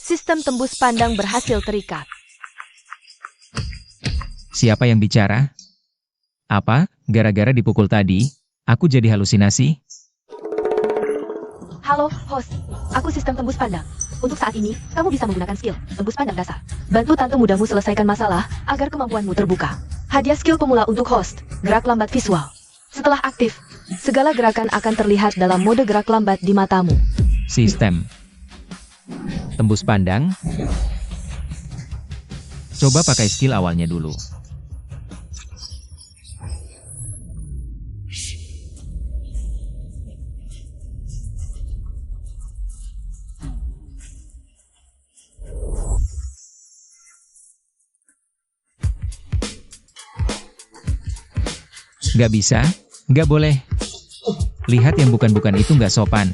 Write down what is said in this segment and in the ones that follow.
Sistem tembus pandang berhasil terikat. Siapa yang bicara? Apa, gara-gara dipukul tadi, aku jadi halusinasi? Halo, host. Aku sistem tembus pandang. Untuk saat ini, kamu bisa menggunakan skill tembus pandang dasar. Bantu tante mudamu selesaikan masalah, agar kemampuanmu terbuka. Hadiah skill pemula untuk host, gerak lambat visual. Setelah aktif, segala gerakan akan terlihat dalam mode gerak lambat di matamu. Sistem tembus pandang. Coba pakai skill awalnya dulu. Gak bisa, gak boleh. Lihat yang bukan-bukan itu gak sopan.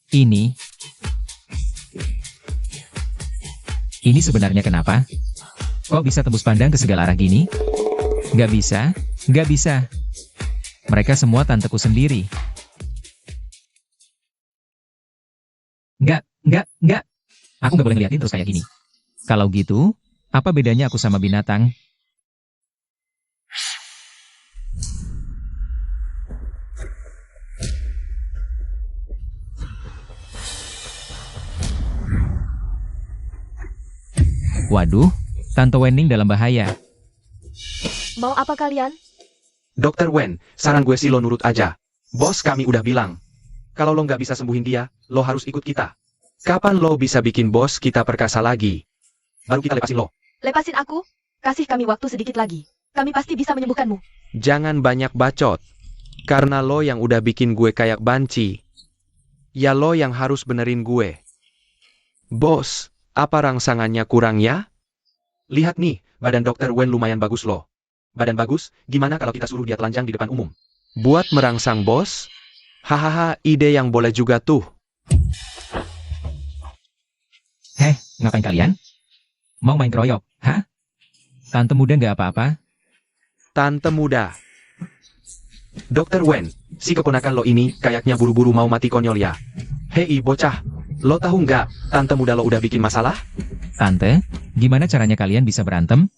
Ini sebenarnya kenapa? Kok bisa tembus pandang ke segala arah gini? Gak bisa, gak bisa. Mereka semua tanteku sendiri. Gak. Aku gak boleh ngeliatin terus kayak gini. Kalau gitu, apa bedanya aku sama binatang? Waduh, Tante Wenning dalam bahaya. Mau apa kalian? Dokter Wen, saran gue sih lo nurut aja. Bos kami udah bilang, kalau lo nggak bisa sembuhin dia, lo harus ikut kita. Kapan lo bisa bikin bos kita perkasa lagi? Baru kita lepasin lo. Lepasin aku? Kasih kami waktu sedikit lagi. Kami pasti bisa menyembuhkanmu. Jangan banyak bacot. Karena lo yang udah bikin gue kayak banci. Ya lo yang harus benerin gue. Bos, apa rangsangannya kurang ya? Lihat nih, badan dokter Wen lumayan bagus loh. Badan bagus, gimana kalau kita suruh dia telanjang di depan umum? Buat merangsang bos? Hahaha, ide yang boleh juga tuh. Heh, ngapain kalian? Mau main keroyok, hah? Tante muda nggak apa-apa? Tante muda. Dokter Wen, si keponakan lo ini kayaknya buru-buru mau mati konyol ya. Hei bocah, lo tahu nggak, tante muda lo udah bikin masalah? Tante, gimana caranya kalian bisa berantem?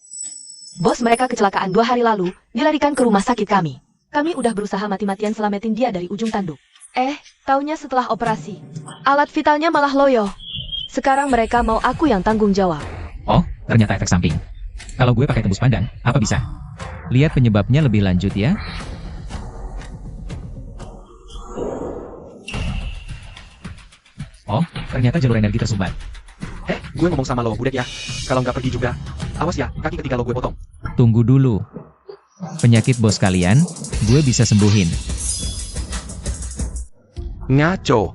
Bos mereka kecelakaan 2 hari lalu, dilarikan ke rumah sakit kami. Kami udah berusaha mati-matian selamatin dia dari ujung tanduk. Taunya setelah operasi, alat vitalnya malah loyo. Sekarang mereka mau aku yang tanggung jawab. Oh, ternyata efek samping. Kalau gue pakai tembus pandang, apa bisa? Lihat penyebabnya lebih lanjut ya. Oh, ternyata jalur energi tersumbat. Gue ngomong sama lo, budek ya. Kalau nggak pergi juga, awas ya, kaki ketiga lo gue potong. Tunggu dulu. Penyakit bos kalian, gue bisa sembuhin. Ngaco.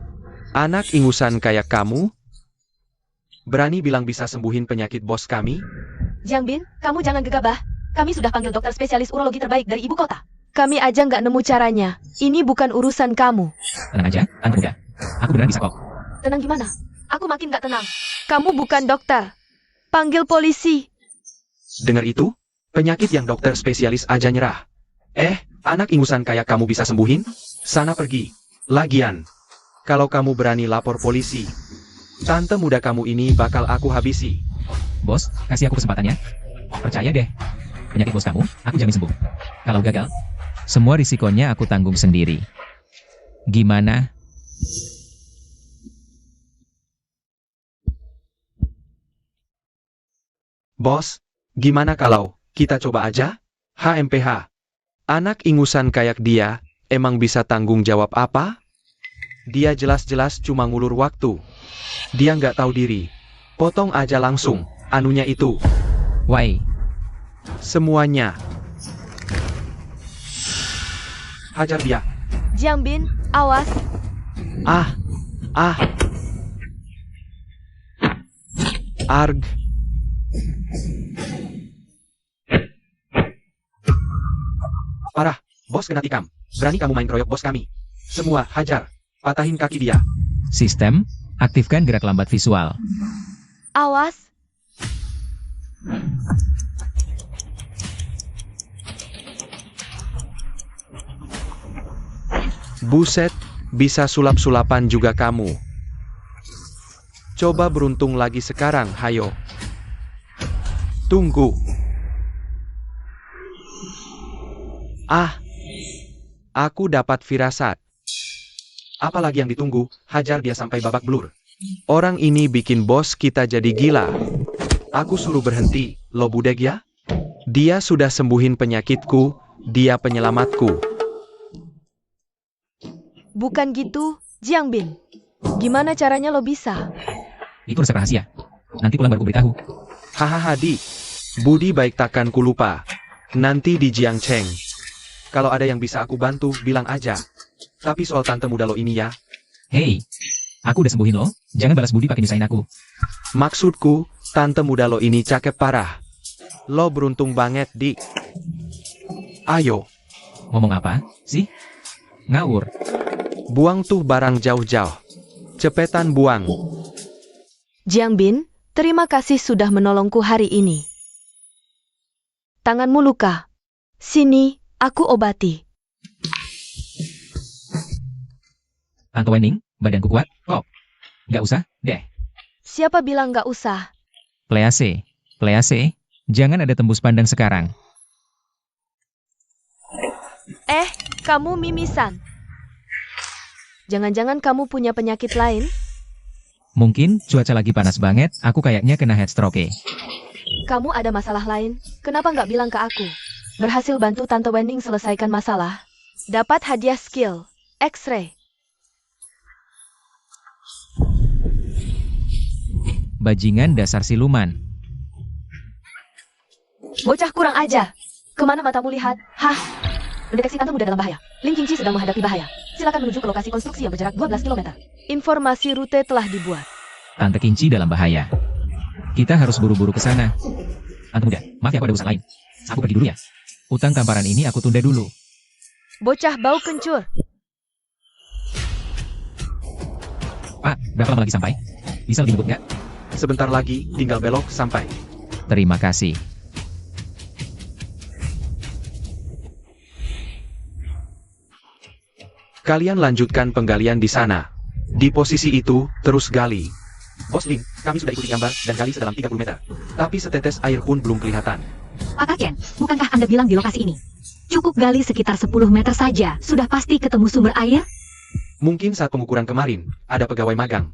Anak ingusan kayak kamu? Berani bilang bisa sembuhin penyakit bos kami? Jiang Bin, kamu jangan gegabah. Kami sudah panggil dokter spesialis urologi terbaik dari ibu kota. Kami aja nggak nemu caranya. Ini bukan urusan kamu. Tenang aja, tante muda. Aku beneran bisa kok. Tenang gimana? Aku makin nggak tenang. Kamu bukan dokter. Panggil polisi. Dengar itu? Penyakit yang dokter spesialis aja nyerah. Anak ingusan kayak kamu bisa sembuhin? Sana pergi. Lagian, kalau kamu berani lapor polisi, tante muda kamu ini bakal aku habisi. Bos, kasih aku kesempatan ya. Percaya deh. Penyakit bos kamu, aku jamin sembuh. Kalau gagal, semua risikonya aku tanggung sendiri. Gimana? Bos, gimana kalau kita coba aja? HMPH. Anak ingusan kayak dia, emang bisa tanggung jawab apa? Dia jelas-jelas cuma ngulur waktu. Dia nggak tahu diri. Potong aja langsung, anunya itu. Why? Semuanya. Hajar dia. Jiang Bin, awas. Arg. Parah, bos kena tikam. Berani kamu main keroyok bos kami. Semua, hajar. Patahin kaki dia. Sistem, aktifkan gerak lambat visual. Awas. Buset, bisa sulap-sulapan juga kamu. Coba beruntung lagi sekarang, hayo. Tunggu. Ah, aku dapat firasat. Apalagi yang ditunggu, hajar dia sampai babak belur. Orang ini bikin bos kita jadi gila. Aku suruh berhenti, lo budeg ya? Dia sudah sembuhin penyakitku, dia penyelamatku. Bukan gitu, Jiang Bin. Gimana caranya lo bisa? Itu resep rahasia. Nanti pulang baru ku beritahu. Hahaha di. Budi baik takkan ku lupa. Nanti di Jiangcheng. Kalau ada yang bisa aku bantu, bilang aja. Tapi soal tante muda lo ini ya. Hei, aku udah sembuhin lo. Jangan balas budi pakai nyusahin aku. Maksudku, tante muda lo ini cakep parah. Lo beruntung banget, Di. Ayo, Ngomong apa sih? Ngawur. buang tuh barang jauh-jauh. Cepetan buang. Jiang Bin, terima kasih sudah menolongku hari ini. Tanganmu luka. Sini, aku obati. Tante Wening, badanku kuat kok. Nggak usah, deh. Siapa bilang gak usah? Please, jangan ada tembus pandang sekarang. Kamu mimisan. Jangan-jangan kamu punya penyakit lain? Mungkin cuaca lagi panas banget, aku kayaknya kena heat stroke. Kamu ada masalah lain? Kenapa nggak bilang ke aku? Berhasil bantu Tante Wening selesaikan masalah. Dapat hadiah skill. X-ray. Bajingan dasar siluman. Bocah kurang ajar. Kemana matamu lihat? Hah? Mendeteksi tante muda dalam bahaya. Ling Qingqi sedang menghadapi bahaya. Silakan menuju ke lokasi konstruksi yang berjarak 12 km. Informasi rute telah dibuat. Tante Kinci dalam bahaya. Kita harus buru-buru ke sana. Tante muda, maaf ya aku ada urusan lain. Aku pergi dulu ya. Utang tamparan ini aku tunda dulu. Bocah bau kencur. Pak, berapa lama lagi sampai? Bisa lebih ngebut nggak? Sebentar lagi, tinggal belok sampai. Terima kasih. Kalian lanjutkan penggalian di sana. Di posisi itu, terus gali. Bos Ling, kami sudah ikuti gambar dan gali sedalam 30 meter. Tapi setetes air pun belum kelihatan. Pak Chen, bukankah Anda bilang di lokasi ini? Cukup gali sekitar 10 meter saja, sudah pasti ketemu sumber air? Mungkin saat pengukuran kemarin, ada pegawai magang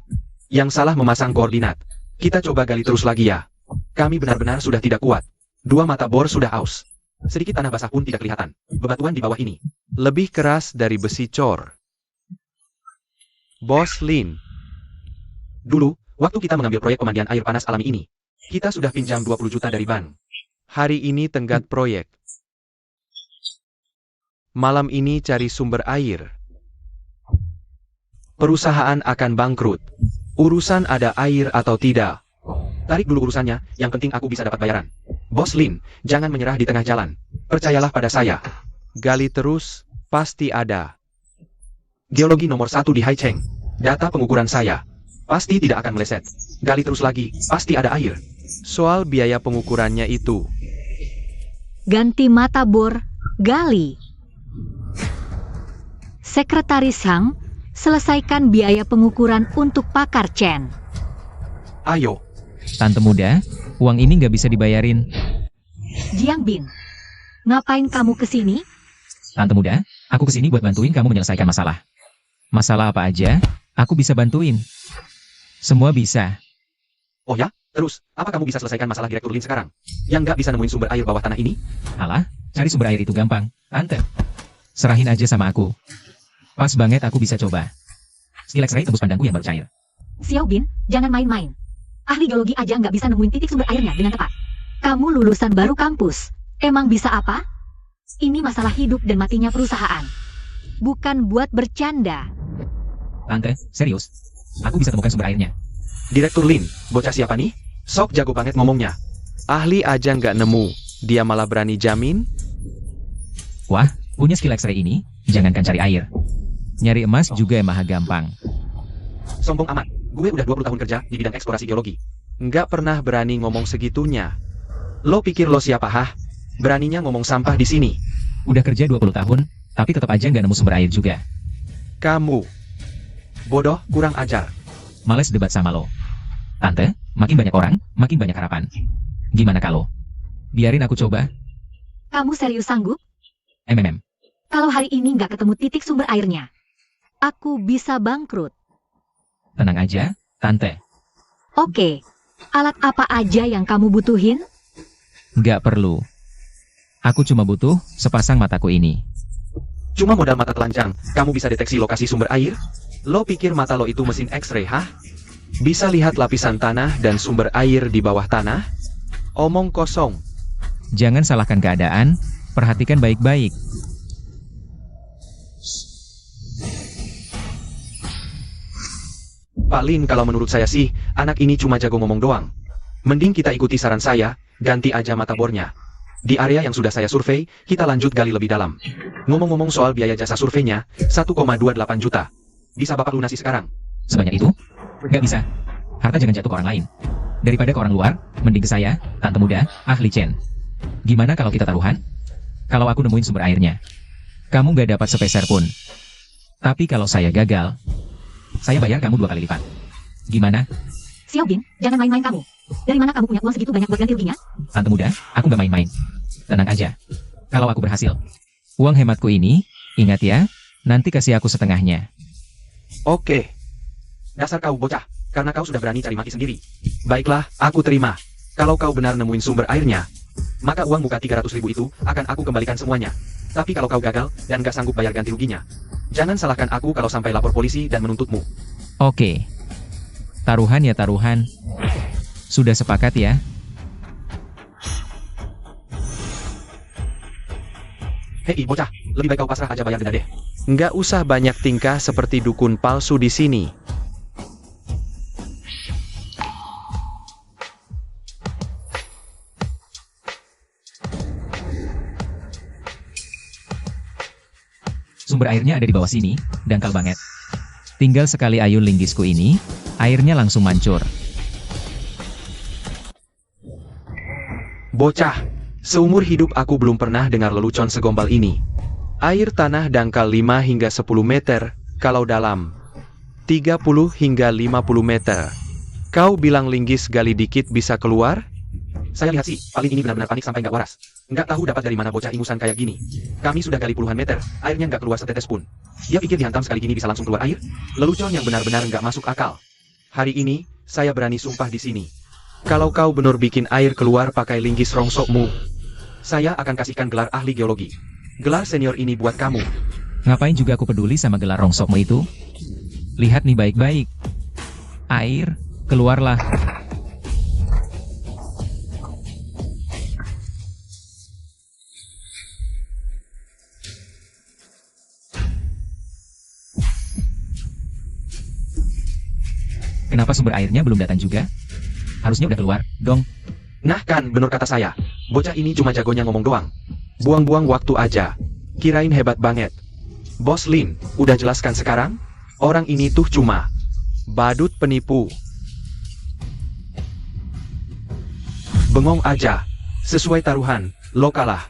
yang salah memasang koordinat. Kita coba gali terus lagi ya. Kami benar-benar sudah tidak kuat. 2 mata bor sudah aus. Sedikit tanah basah pun tidak kelihatan. Bebatuan di bawah ini lebih keras dari besi cor. Bos Lin. Dulu, waktu kita mengambil proyek pemandian air panas alami ini, kita sudah pinjam 20 juta dari bank. Hari ini tenggat proyek. Malam ini cari sumber air. Perusahaan akan bangkrut. Urusan ada air atau tidak. Tarik dulu urusannya, yang penting aku bisa dapat bayaran. Bos Lin, jangan menyerah di tengah jalan. Percayalah pada saya. Gali terus, pasti ada. Geologi nomor 1 di Haicheng. Data pengukuran saya. Pasti tidak akan meleset. Gali terus lagi, pasti ada air. Soal biaya pengukurannya itu. Ganti mata bor, gali. Sekretaris Hang, selesaikan biaya pengukuran untuk pakar Chen. Ayo. Tante muda, uang ini nggak bisa dibayarin. Jiang Bin, ngapain kamu kesini? Tante muda, aku kesini buat bantuin kamu menyelesaikan masalah. Masalah apa aja, aku bisa bantuin. Semua bisa. Oh ya? Terus, apa kamu bisa selesaikan masalah Direktur Lin sekarang? Yang nggak bisa nemuin sumber air bawah tanah ini? Alah, cari sumber air itu gampang, Tante. Serahin aja sama aku. Pas banget aku bisa coba. Skill X-ray tembus pandangku yang baru cair. Xiao Bin, jangan main-main. Ahli geologi aja nggak bisa nemuin titik sumber airnya dengan tepat. Kamu lulusan baru kampus. Emang bisa apa? Ini masalah hidup dan matinya perusahaan. Bukan buat bercanda. Tante, serius? Aku bisa temukan sumber airnya. Direktur Lin, bocah siapa nih? Sok jago banget ngomongnya. Ahli aja nggak nemu, dia malah berani jamin? Wah, punya skill X-ray ini, jangankan cari air. Nyari emas juga maha gampang. Sombong amat, gue udah 20 tahun kerja di bidang eksplorasi geologi. Nggak pernah berani ngomong segitunya. Lo pikir lo siapa hah? Beraninya ngomong sampah di sini. Udah kerja 20 tahun, tapi tetap aja nggak nemu sumber air juga. Kamu. Bodoh, kurang ajar. Males debat sama lo. Tante, makin banyak orang, makin banyak harapan. Gimana kalau? Biarin aku coba. Kamu serius sanggup? MMM. Kalau hari ini nggak ketemu titik sumber airnya, aku bisa bangkrut. Tenang aja, Tante. Oke, alat apa aja yang kamu butuhin? Nggak perlu. Aku cuma butuh sepasang mataku ini. Cuma modal mata telanjang, kamu bisa deteksi lokasi sumber air? Lo pikir mata lo itu mesin X-ray, hah? Bisa lihat lapisan tanah dan sumber air di bawah tanah? Omong kosong. Jangan salahkan keadaan, perhatikan baik-baik. Pak Lin, kalau menurut saya sih, anak ini cuma jago ngomong doang. Mending kita ikuti saran saya, ganti aja mata bornya. Di area yang sudah saya survei, kita lanjut gali lebih dalam. Ngomong-ngomong soal biaya jasa surveinya, 1,28 juta. Bisa Bapak lunasi sekarang? Sebanyak itu? Nggak bisa. Harta jangan jatuh ke orang lain. Daripada ke orang luar, mending ke saya, Tante muda, ahli Chen. Gimana kalau kita taruhan? Kalau aku nemuin sumber airnya, kamu nggak dapat sepeser pun. Tapi kalau saya gagal, saya bayar kamu 2 kali lipat. Gimana? Xiaobin, jangan main-main kamu. Dari mana kamu punya uang segitu banyak buat ganti ruginya? Tante muda, aku nggak main-main. Tenang aja. Kalau aku berhasil, uang hematku ini, ingat ya, nanti kasih aku setengahnya. Oke. Dasar kau bocah, karena kau sudah berani cari mati sendiri. Baiklah, aku terima. Kalau kau benar nemuin sumber airnya, maka uang muka 300.000 itu akan aku kembalikan semuanya. Tapi kalau kau gagal dan gak sanggup bayar ganti ruginya, jangan salahkan aku kalau sampai lapor polisi dan menuntutmu. Oke. Taruhan ya taruhan. Sudah sepakat ya? Hei bocah, lebih baik kau pasrah aja bayar denda deh. Nggak usah banyak tingkah seperti dukun palsu di sini. Sumber airnya ada di bawah sini, dangkal banget. Tinggal sekali ayun linggisku ini, airnya langsung mancur. Bocah, seumur hidup aku belum pernah dengar lelucon segombal ini. Air tanah dangkal 5 hingga 10 meter, kalau dalam 30 hingga 50 meter. Kau bilang linggis gali dikit bisa keluar? Saya lihat sih, paling ini benar-benar panik sampai nggak waras. Nggak tahu dapat dari mana bocah ingusan kayak gini. Kami sudah gali puluhan meter, airnya nggak keluar setetes pun. Dia pikir dihantam sekali gini bisa langsung keluar air? Lelucon yang benar-benar nggak masuk akal. Hari ini, saya berani sumpah di sini. Kalau kau benar bikin air keluar pakai linggis rongsokmu, saya akan kasihkan gelar ahli geologi. Gelar senior ini buat kamu. Ngapain juga aku peduli sama gelar rongsokmu itu? Lihat nih baik-baik. Air, keluarlah. Kenapa sumber airnya belum datang juga? Harusnya udah keluar, dong. Nah kan, benar kata saya. Bocah ini cuma jagonya ngomong doang. Buang-buang waktu aja. Kirain hebat banget. Bos Lin, udah jelaskan sekarang? Orang ini tuh cuma badut penipu. Bengong aja. Sesuai taruhan, lo kalah.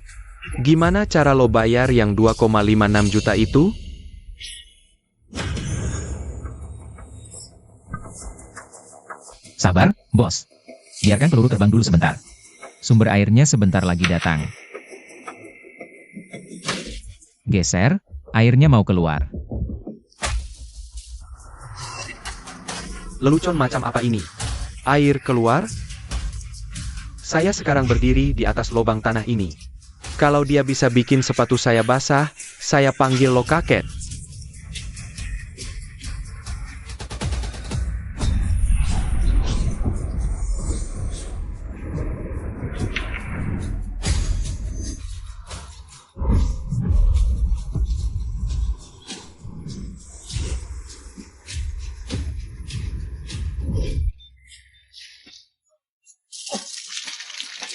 Gimana cara lo bayar yang 2,56 juta itu? Sabar, bos. Biarkan peluru terbang dulu sebentar. Sumber airnya sebentar lagi datang. Geser, airnya mau keluar. Lelucon macam apa ini? Air keluar? Saya sekarang berdiri di atas lubang tanah ini. Kalau dia bisa bikin sepatu saya basah, saya panggil lo kakek.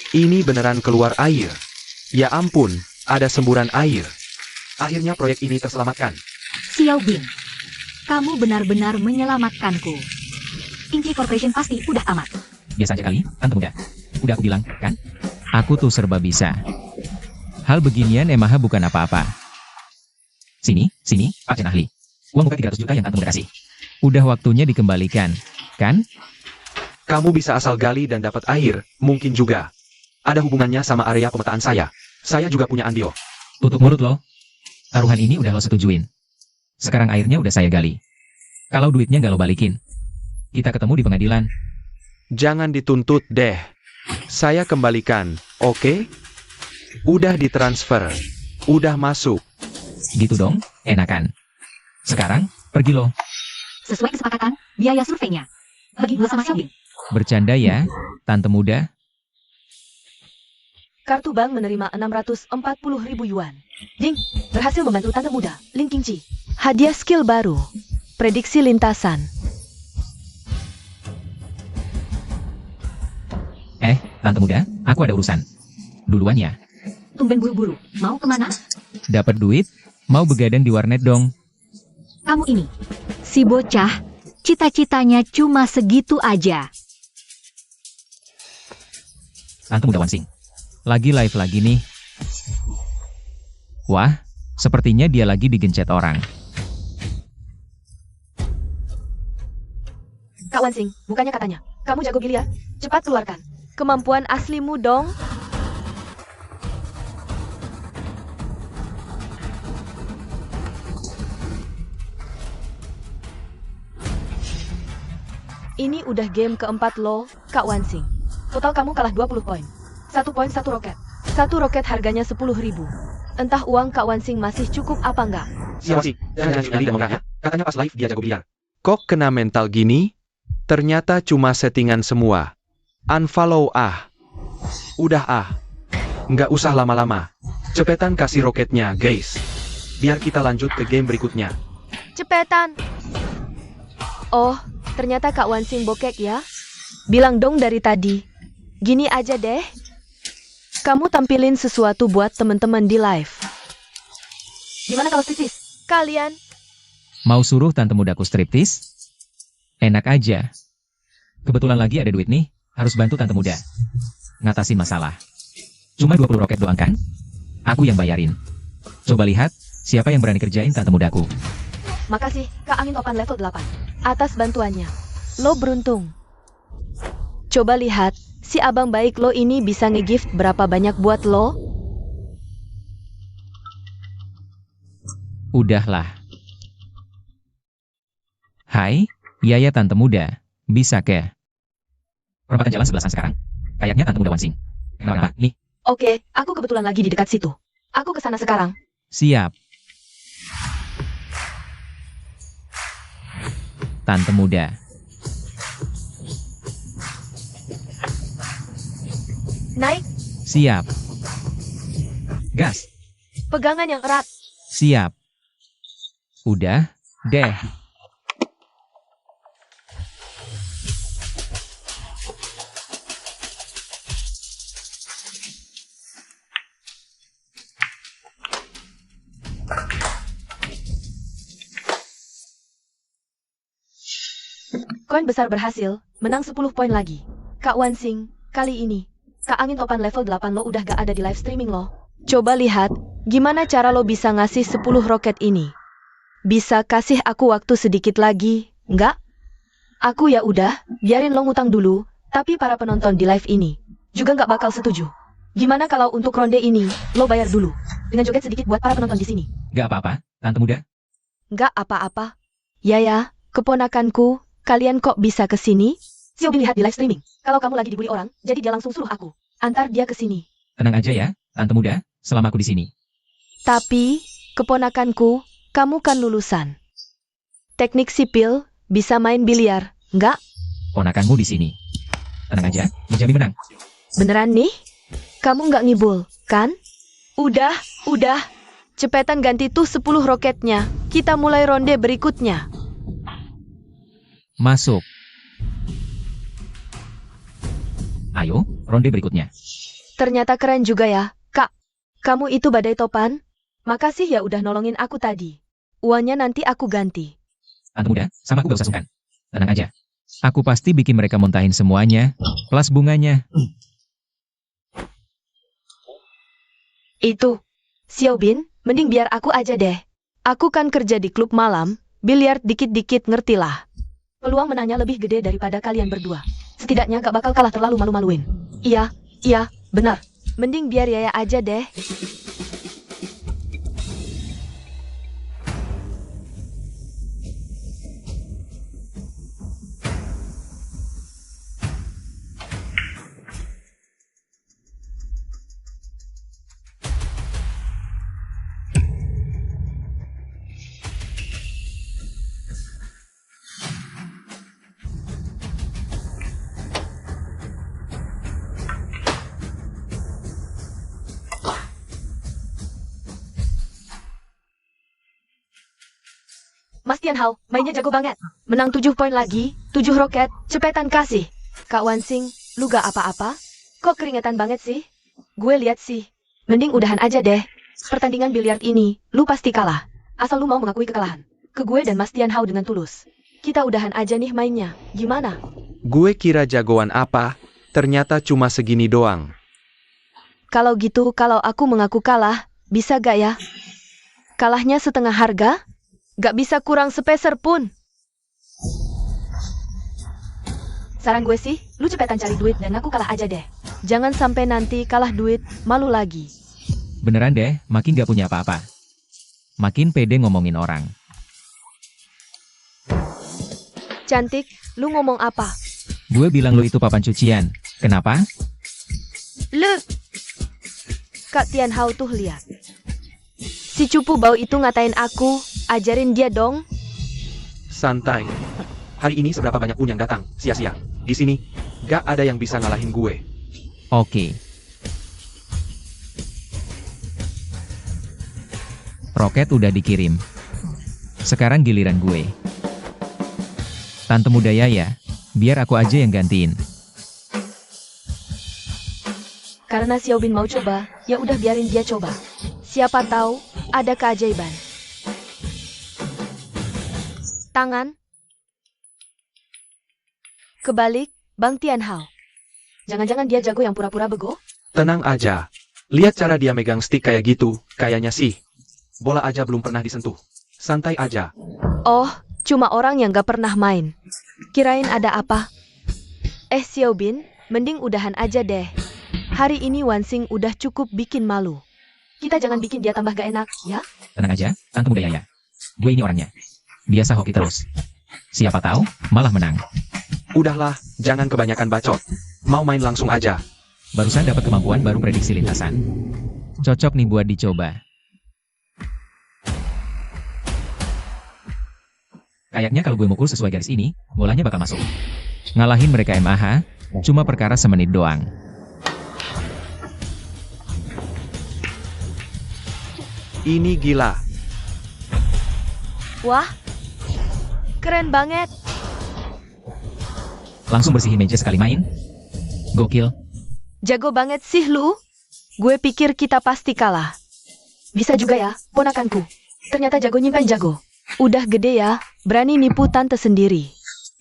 Ini beneran keluar air. Ya ampun, ada semburan air. Akhirnya proyek ini terselamatkan. Xiaobin, kamu benar-benar menyelamatkanku. Inci Corporation pasti udah amat. Biasa aja kali, Tante muda. Udah aku bilang, kan? Aku tuh serba bisa. Hal beginian Emaha bukan apa-apa. Sini, Pak Chen ahli. Uang muka 300 juta yang tante muda kasih. Udah waktunya dikembalikan, kan? Kamu bisa asal gali dan dapat air, mungkin juga. Ada hubungannya sama area pemetaan saya. Saya juga punya andil. Tutup mulut lo. Taruhan ini udah lo setujuin. Sekarang airnya udah saya gali. Kalau duitnya nggak lo balikin, kita ketemu di pengadilan. Jangan dituntut deh. Saya kembalikan, oke? Udah ditransfer. Udah masuk. Gitu dong, enakan. Sekarang, pergi lo. Sesuai kesepakatan, biaya surveinya. Bagi 2 sama Xiaobin. Bercanda ya, tante muda. Kartu bank menerima 640.000 yuan. Ding, berhasil membantu tante muda, Ling Qingqi. Hadiah skill baru. Prediksi lintasan. Tante muda, aku ada urusan. Duluan ya. Tumben buru-buru. Mau kemana? Dapat duit, mau begadang di warnet dong. Kamu ini. Si bocah, cita-citanya cuma segitu aja. Tante muda Wansing. Lagi live lagi nih. Wah, sepertinya dia lagi digencet orang. Kak Wansing, bukannya katanya. Kamu jago biliar? Cepat keluarkan. Kemampuan aslimu dong. Ini udah game keempat lo, Kak Wansing. Total kamu kalah 20 poin. 1 poin 1 roket. 1 roket harganya 10.000. Entah uang Kak Wansing masih cukup apa enggak. Siapa sih? Jangan nyali dan ya. Katanya pas live dia jago biliar. Kok kena mental gini? Ternyata cuma settingan semua. Unfollow ah. Udah ah. Nggak usah lama-lama. Cepetan kasih roketnya, guys. Biar kita lanjut ke game berikutnya. Cepetan. Oh, ternyata Kak Wansing bokek ya. Bilang dong dari tadi. Gini aja deh. Kamu tampilin sesuatu buat temen-temen di live. Gimana kalau striptis? Kalian? Mau suruh tante mudaku striptis? Enak aja. Kebetulan lagi ada duit nih, harus bantu tante muda. Ngatasin masalah. Cuma 20 roket doang kan? Aku yang bayarin. Coba lihat, siapa yang berani kerjain tante mudaku. Makasih, Kak Angin Topan level 8. Atas bantuannya. Lo beruntung. Coba lihat, si abang baik lo ini bisa nge-gift berapa banyak buat lo? Udahlah. Hai, Yaya tante muda. Bisa ke? Perempatan jalan sebelasan sekarang. Kayaknya tante muda Wansing. Kenapa? Nih. Oke, aku kebetulan lagi di dekat situ. Aku kesana sekarang. Siap. Tante muda. Naik, Siap. Gas. pegangan yang erat. Siap. Udah, deh. Koin besar berhasil, menang 10 poin lagi. Kak Wansing, kali ini, Kak Angin Topan level 8 lo udah gak ada di live streaming lo. Coba lihat, gimana cara lo bisa ngasih 10 roket ini. Bisa kasih aku waktu sedikit lagi, nggak? Aku ya udah, biarin lo ngutang dulu, tapi para penonton di live ini juga nggak bakal setuju. Gimana kalau untuk ronde ini, lo bayar dulu, dengan joget sedikit buat para penonton di sini. Gak apa-apa, tante muda. Nggak apa-apa. Ya, keponakanku, kalian kok bisa ke sini? Xiaobi lihat di live streaming. Kalau kamu lagi dibully orang, jadi dia langsung suruh aku antar dia ke sini. Tenang aja ya, tante muda, selama aku di sini. Tapi, keponakanku, kamu kan lulusan teknik sipil, bisa main biliar, nggak? Ponakanmu di sini. Tenang aja, dijamin menang. Beneran nih? Kamu nggak ngibul, kan? Udah. Cepetan ganti tuh 10 roketnya. Kita mulai ronde berikutnya. Masuk. Ayo, ronde berikutnya. Ternyata keren juga ya, Kak. Kamu itu badai topan? Makasih ya udah nolongin aku tadi. Uangnya nanti aku ganti. Tante muda, sama aku gak usah sungkan. Tenang aja. Aku pasti bikin mereka muntahin semuanya, plus bunganya. Itu, Xiaobin, mending biar aku aja deh. Aku kan kerja di klub malam, Biliar dikit-dikit ngertilah. Peluang menangnya lebih gede daripada kalian berdua. Setidaknya gak bakal kalah terlalu malu-maluin. Iya, benar. Mending biar Yaya aja deh. Mas Tianhao, mainnya jago banget. Menang 7 poin lagi, 7 roket, cepetan kasih. Kak Wansing, lu gak apa-apa? Kok keringetan banget sih? Gue lihat sih. Mending udahan aja deh. Pertandingan biliar ini, lu pasti kalah. Asal lu mau mengakui kekalahan. Ke gue dan Mas Tianhao dengan tulus. Kita udahan aja nih mainnya, gimana? Gue kira jagoan apa, ternyata cuma segini doang. Kalau gitu, kalau aku mengaku kalah, bisa gak ya? Kalahnya setengah harga? Gak bisa kurang sepeser pun. Saran gue sih, lu cepetan cari duit dan ngaku kalah aja deh. Jangan sampai nanti kalah duit, malu lagi. Beneran deh, makin gak punya apa-apa. Makin pede ngomongin orang. Cantik, lu ngomong apa? Gue bilang lu itu papan cucian. Kenapa? Lu! Kak Tianhao tuh lihat. Si cupu bau itu ngatain aku, ajarin dia dong. Santai. Hari ini seberapa banyak pun yang datang, sia-sia. Di sini, gak ada yang bisa ngalahin gue. Oke. Roket udah dikirim. Sekarang giliran gue. Tante muda Yaya, biar aku aja yang gantiin. Karena Xiaobin mau coba, ya udah biarin dia coba. Siapa tahu ada keajaiban. Tangan. Kebalik, Bang Tianhao. Jangan-jangan dia jago yang pura-pura bego? Tenang aja. Lihat cara dia megang stick kayak gitu, kayaknya sih. Bola aja belum pernah disentuh. Santai aja. Oh, cuma orang yang gak pernah main. Kirain ada apa? Xiaobin, mending udahan aja deh. Hari ini Wansing udah cukup bikin malu. Kita jangan bikin dia tambah gak enak, ya? Tenang aja, Tante muda Yaya. Gue ini orangnya. Biasa hoki terus. Siapa tahu, malah menang. Udahlah, jangan kebanyakan bacot. Mau main langsung aja. Barusan dapat kemampuan baru prediksi lintasan. Cocok nih buat dicoba. Kayaknya kalau gue mukul sesuai garis ini, bolanya bakal masuk. Ngalahin mereka MAH, cuma perkara semenit doang. Ini gila. Wah, keren banget. Langsung bersihin meja sekali main. Gokil. Jago banget sih lu. Gue pikir kita pasti kalah. Bisa juga ya, ponakanku. Ternyata jago nyimpen jago. Udah gede ya, berani nipu tante sendiri.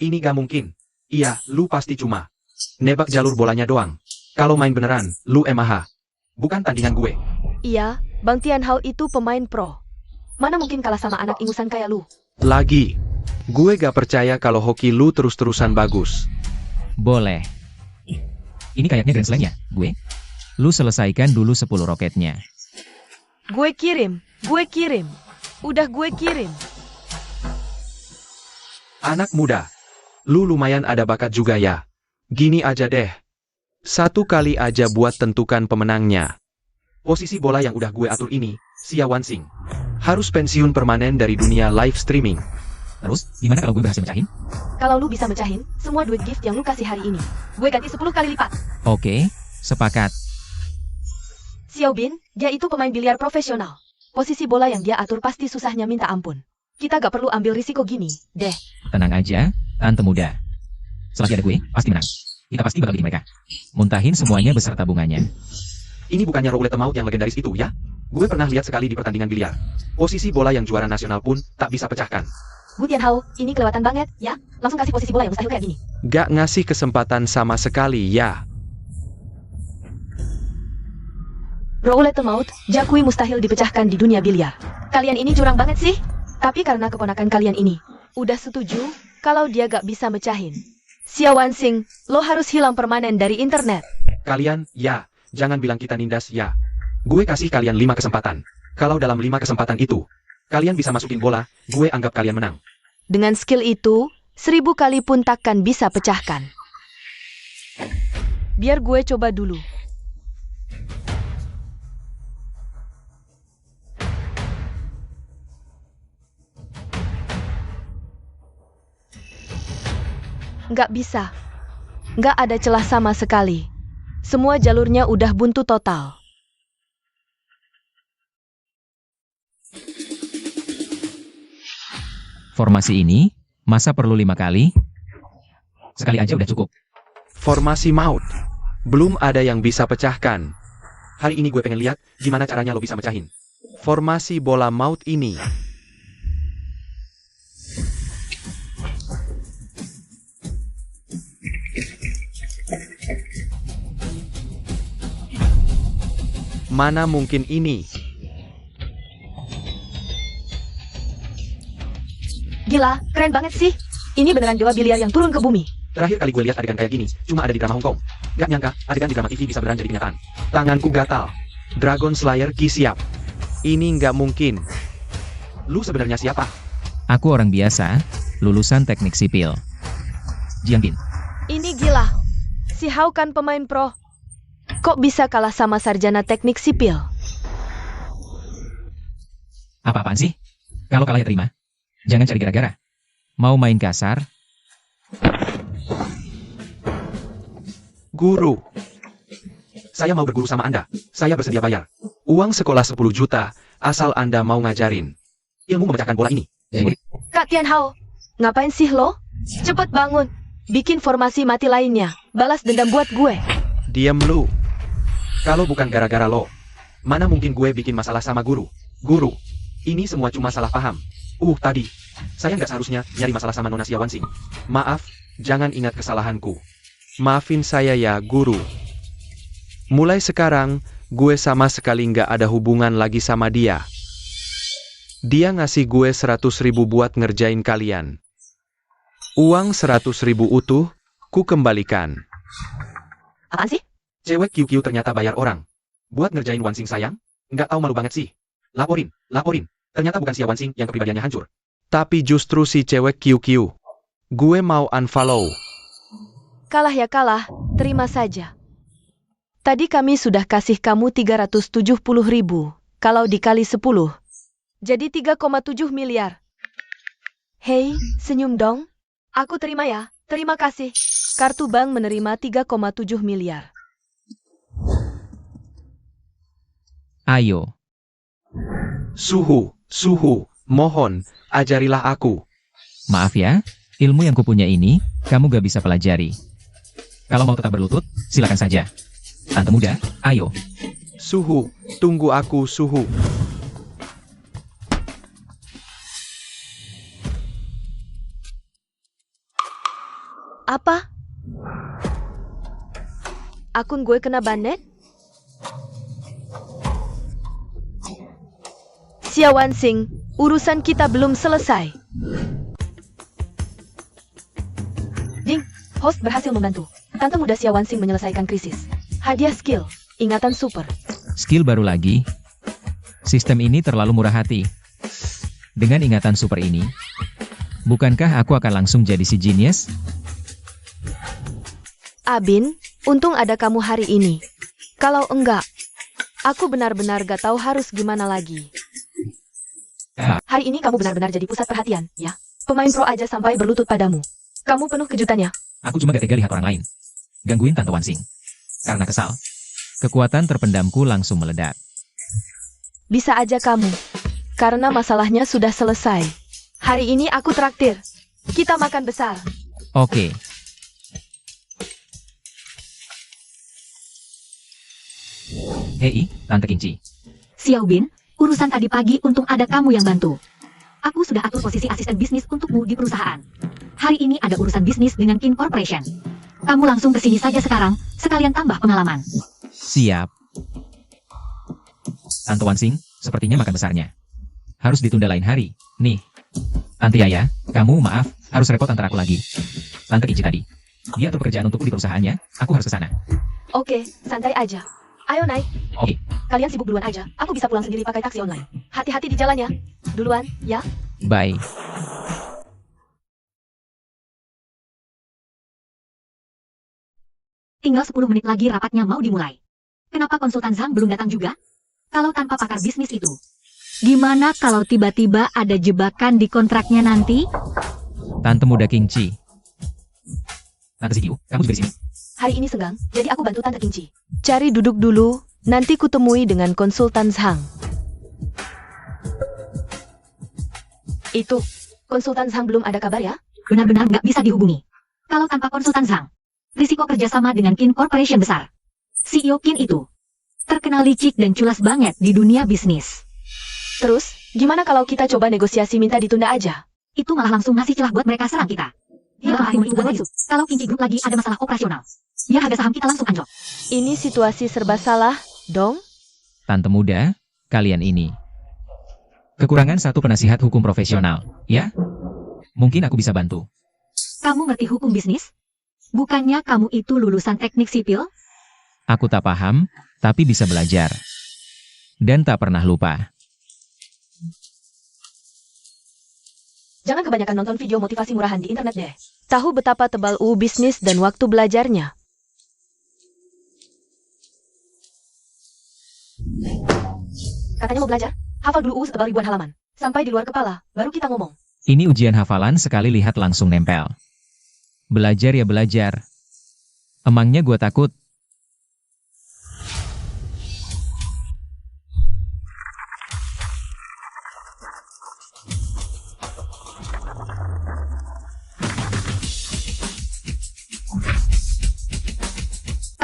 Ini gak mungkin. Iya, lu pasti cuma nebak jalur bolanya doang. Kalau main beneran, lu MAH. Bukan tandingan gue. Iya, Bang Tianhao itu pemain pro. Mana mungkin kalah sama anak ingusan kayak lu? Lagi. Gue gak percaya kalau hoki lu terus-terusan bagus. Boleh. Ini kayaknya Grand Slam ya, gue. Lu selesaikan dulu 10 roketnya. Gue kirim. Udah gue kirim. Anak muda. Lu lumayan ada bakat juga ya. Gini aja deh. Satu kali aja buat tentukan pemenangnya. Posisi bola yang udah gue atur ini, Xia Wansing. Harus pensiun permanen dari dunia live streaming. Terus, gimana kalau gue berhasil mecahin? Kalau lu bisa mecahin, semua duit gift yang lu kasih hari ini, gue ganti 10 kali lipat. Oke, sepakat. Xiaobin, dia itu pemain biliar profesional. Posisi bola yang dia atur pasti susahnya minta ampun. Kita gak perlu ambil risiko gini, deh. Tenang aja, Tante muda. Selagi ada gue, pasti menang. Kita pasti bakal bikin mereka muntahin semuanya beserta bunganya. Ini bukannya roulette maut yang legendaris itu ya? Gue pernah lihat sekali di pertandingan biliar. Posisi bola yang juara nasional pun tak bisa pecahkan. Bu Tianhao, ini kelewatan banget, ya? Langsung kasih posisi bola yang mustahil kayak gini. Gak ngasih kesempatan sama sekali ya. Roulette maut, jakui mustahil dipecahkan di dunia biliar. Kalian ini curang banget sih. Tapi karena keponakan kalian ini udah setuju kalau dia gak bisa mecahin. Xiaowan Xing, lo harus hilang permanen dari internet. Kalian, ya, jangan bilang kita nindas, ya. Gue kasih kalian 5 kesempatan. Kalau dalam 5 kesempatan itu, kalian bisa masukin bola, gue anggap kalian menang. Dengan skill itu, 1000 kali pun takkan bisa pecahkan. Biar gue coba dulu. Nggak bisa. Nggak ada celah sama sekali. Semua jalurnya udah buntu total. Formasi ini, masa perlu 5 kali? Sekali aja udah cukup. Formasi maut. Belum ada yang bisa pecahkan. Hari ini gue pengen lihat gimana caranya lo bisa mecahin. Formasi bola maut ini. Mana mungkin ini? Gila, keren banget sih. Ini beneran dewa biliar yang turun ke bumi. Terakhir kali gue lihat adegan kayak gini, cuma ada di drama Hong Kong. Gak nyangka, adegan di drama TV bisa beneran jadi kenyataan. Tanganku gatal. Dragon Slayer Ki siap. Ini nggak mungkin. Lu sebenarnya siapa? Aku orang biasa, lulusan teknik sipil. Jiang Bin. Ini gila. Si Hao kan pemain pro. Kok bisa kalah sama sarjana teknik sipil? Apa-apaan sih? Kalau kalah ya terima. Jangan cari gara-gara. Mau main kasar? Guru. Saya mau berguru sama Anda. Saya bersedia bayar. Uang sekolah 10 juta, asal Anda mau ngajarin ilmu memecahkan bola ini. Kak Tian Hao, ngapain sih lo? Cepet bangun. Bikin formasi mati lainnya. Balas dendam buat gue. Diam lu. Kalau bukan gara-gara lo, mana mungkin gue bikin masalah sama guru. Guru, ini semua cuma salah paham. Tadi, saya nggak seharusnya nyari masalah sama Nona Xiaowan Xing. Maaf, jangan ingat kesalahanku. Maafin saya ya, guru. Mulai sekarang, gue sama sekali nggak ada hubungan lagi sama dia. Dia ngasih gue 100.000 buat ngerjain kalian. Uang 100.000 utuh, ku kembalikan. Apaan sih? Cewek QQ ternyata bayar orang. Buat ngerjain Wan Xing sayang? Nggak tahu malu banget sih. Laporin. Ternyata bukan si Wan Xing yang kepribadiannya hancur. Tapi justru si cewek QQ. Gue mau unfollow. Kalah ya kalah, terima saja. Tadi kami sudah kasih kamu 370.000. Kalau dikali 10, jadi 3,7 miliar. Hei, senyum dong. Aku terima ya, terima kasih. Kartu bank menerima 3,7 miliar. Ayo. Suhu, mohon, ajarilah aku. Maaf ya, ilmu yang kupunya ini, kamu gak bisa pelajari. Kalau mau tetap berlutut, silakan saja. Tante muda, ayo. Suhu, tunggu aku, Suhu. Apa? Akun gue kena banet? Xiaowan Xing, urusan kita belum selesai. Ding, host berhasil membantu Tante muda Xiaowan Xing menyelesaikan krisis. Hadiah skill, ingatan super. Skill baru lagi. Sistem ini terlalu murah hati. Dengan ingatan super ini, bukankah aku akan langsung jadi si genius? Abin, untung ada kamu hari ini. Kalau enggak, aku benar-benar gak tahu harus gimana lagi. Hari ini kamu benar-benar jadi pusat perhatian, ya. Pemain pro aja sampai berlutut padamu. Kamu penuh kejutannya. Aku cuma gak tega lihat orang lain gangguin Tante Wan Xing. Karena kesal, kekuatan terpendamku langsung meledak. Bisa aja kamu. Karena masalahnya sudah selesai. Hari ini aku traktir. Kita makan besar. Oke. Hei, Tante Kinci. Xiao Bin, urusan tadi pagi untung ada kamu yang bantu. Aku sudah atur posisi asisten bisnis untukmu di perusahaan. Hari ini ada urusan bisnis dengan Kin Corporation. Kamu langsung ke sini saja sekarang, sekalian tambah pengalaman. Siap. Tante Wan Xing, sepertinya makan besarnya. harus ditunda lain hari. Nih, Tante Yaya, kamu maaf, harus repot antar aku lagi. Tante Kinci tadi, dia atur pekerjaan untukku di perusahaannya, aku harus ke sana. Oke, santai aja. Ayo naik. Oke, Kalian sibuk duluan aja. Aku bisa pulang sendiri pakai taksi online. Hati-hati di jalannya. Duluan, ya. bye. Tinggal 10 menit lagi rapatnya mau dimulai. Kenapa konsultan Zhang belum datang juga? Kalau tanpa pakar bisnis itu. Gimana kalau tiba-tiba ada jebakan di kontraknya nanti? Tante muda Kinci. Tante Zigyu, kamu juga di sini? Hari ini senggang, jadi aku bantu Tante Kinci. Cari duduk dulu, nanti kutemui dengan konsultan Zhang. Itu, konsultan Zhang belum ada kabar ya? Benar-benar nggak bisa dihubungi. Kalau tanpa konsultan Zhang, risiko kerjasama dengan Kin Corporation besar. CEO Kin itu terkenal licik dan culas banget di dunia bisnis. Terus, gimana kalau kita coba negosiasi minta ditunda aja? Itu malah langsung ngasih celah buat mereka serang kita. Ya, kalau Kinci Group lagi ada masalah operasional, ya harga saham kita langsung anjlok. Ini situasi serba salah, dong? Tante muda, kalian ini. Kekurangan satu penasihat hukum profesional, ya? Mungkin aku bisa bantu. Kamu ngerti hukum bisnis? Bukannya kamu itu lulusan teknik sipil? Aku tak paham, tapi bisa belajar. Dan tak pernah lupa. Jangan kebanyakan nonton video motivasi murahan di internet deh. Tahu betapa tebal bisnis dan waktu belajarnya. Katanya mau belajar? Hafal dulu setebal ribuan halaman. Sampai di luar kepala, baru kita ngomong. Ini ujian hafalan sekali lihat langsung nempel. Belajar ya belajar. Emangnya gua takut?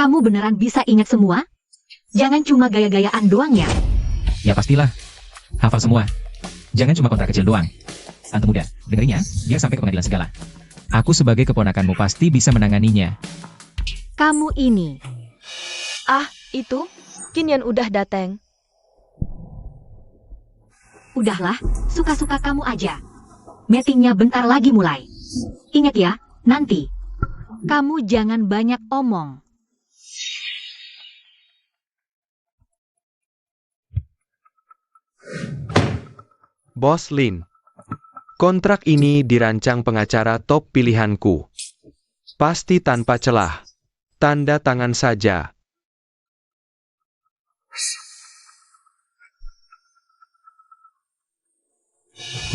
Kamu beneran bisa ingat semua? Jangan cuma gaya-gayaan doang ya. Ya pastilah. Hafal semua. Jangan cuma kontrak kecil doang. Tante muda, dengerinnya, biar sampai ke pengadilan segala. Aku sebagai keponakanmu pasti bisa menanganinya. Kamu ini. Ah, itu? Kinian udah dateng. Udahlah, suka-suka kamu aja. Meetingnya bentar lagi mulai. Ingat ya, nanti. Kamu jangan banyak omong. Bos Lin. Kontrak ini dirancang pengacara top pilihanku. Pasti tanpa celah. Tanda tangan saja.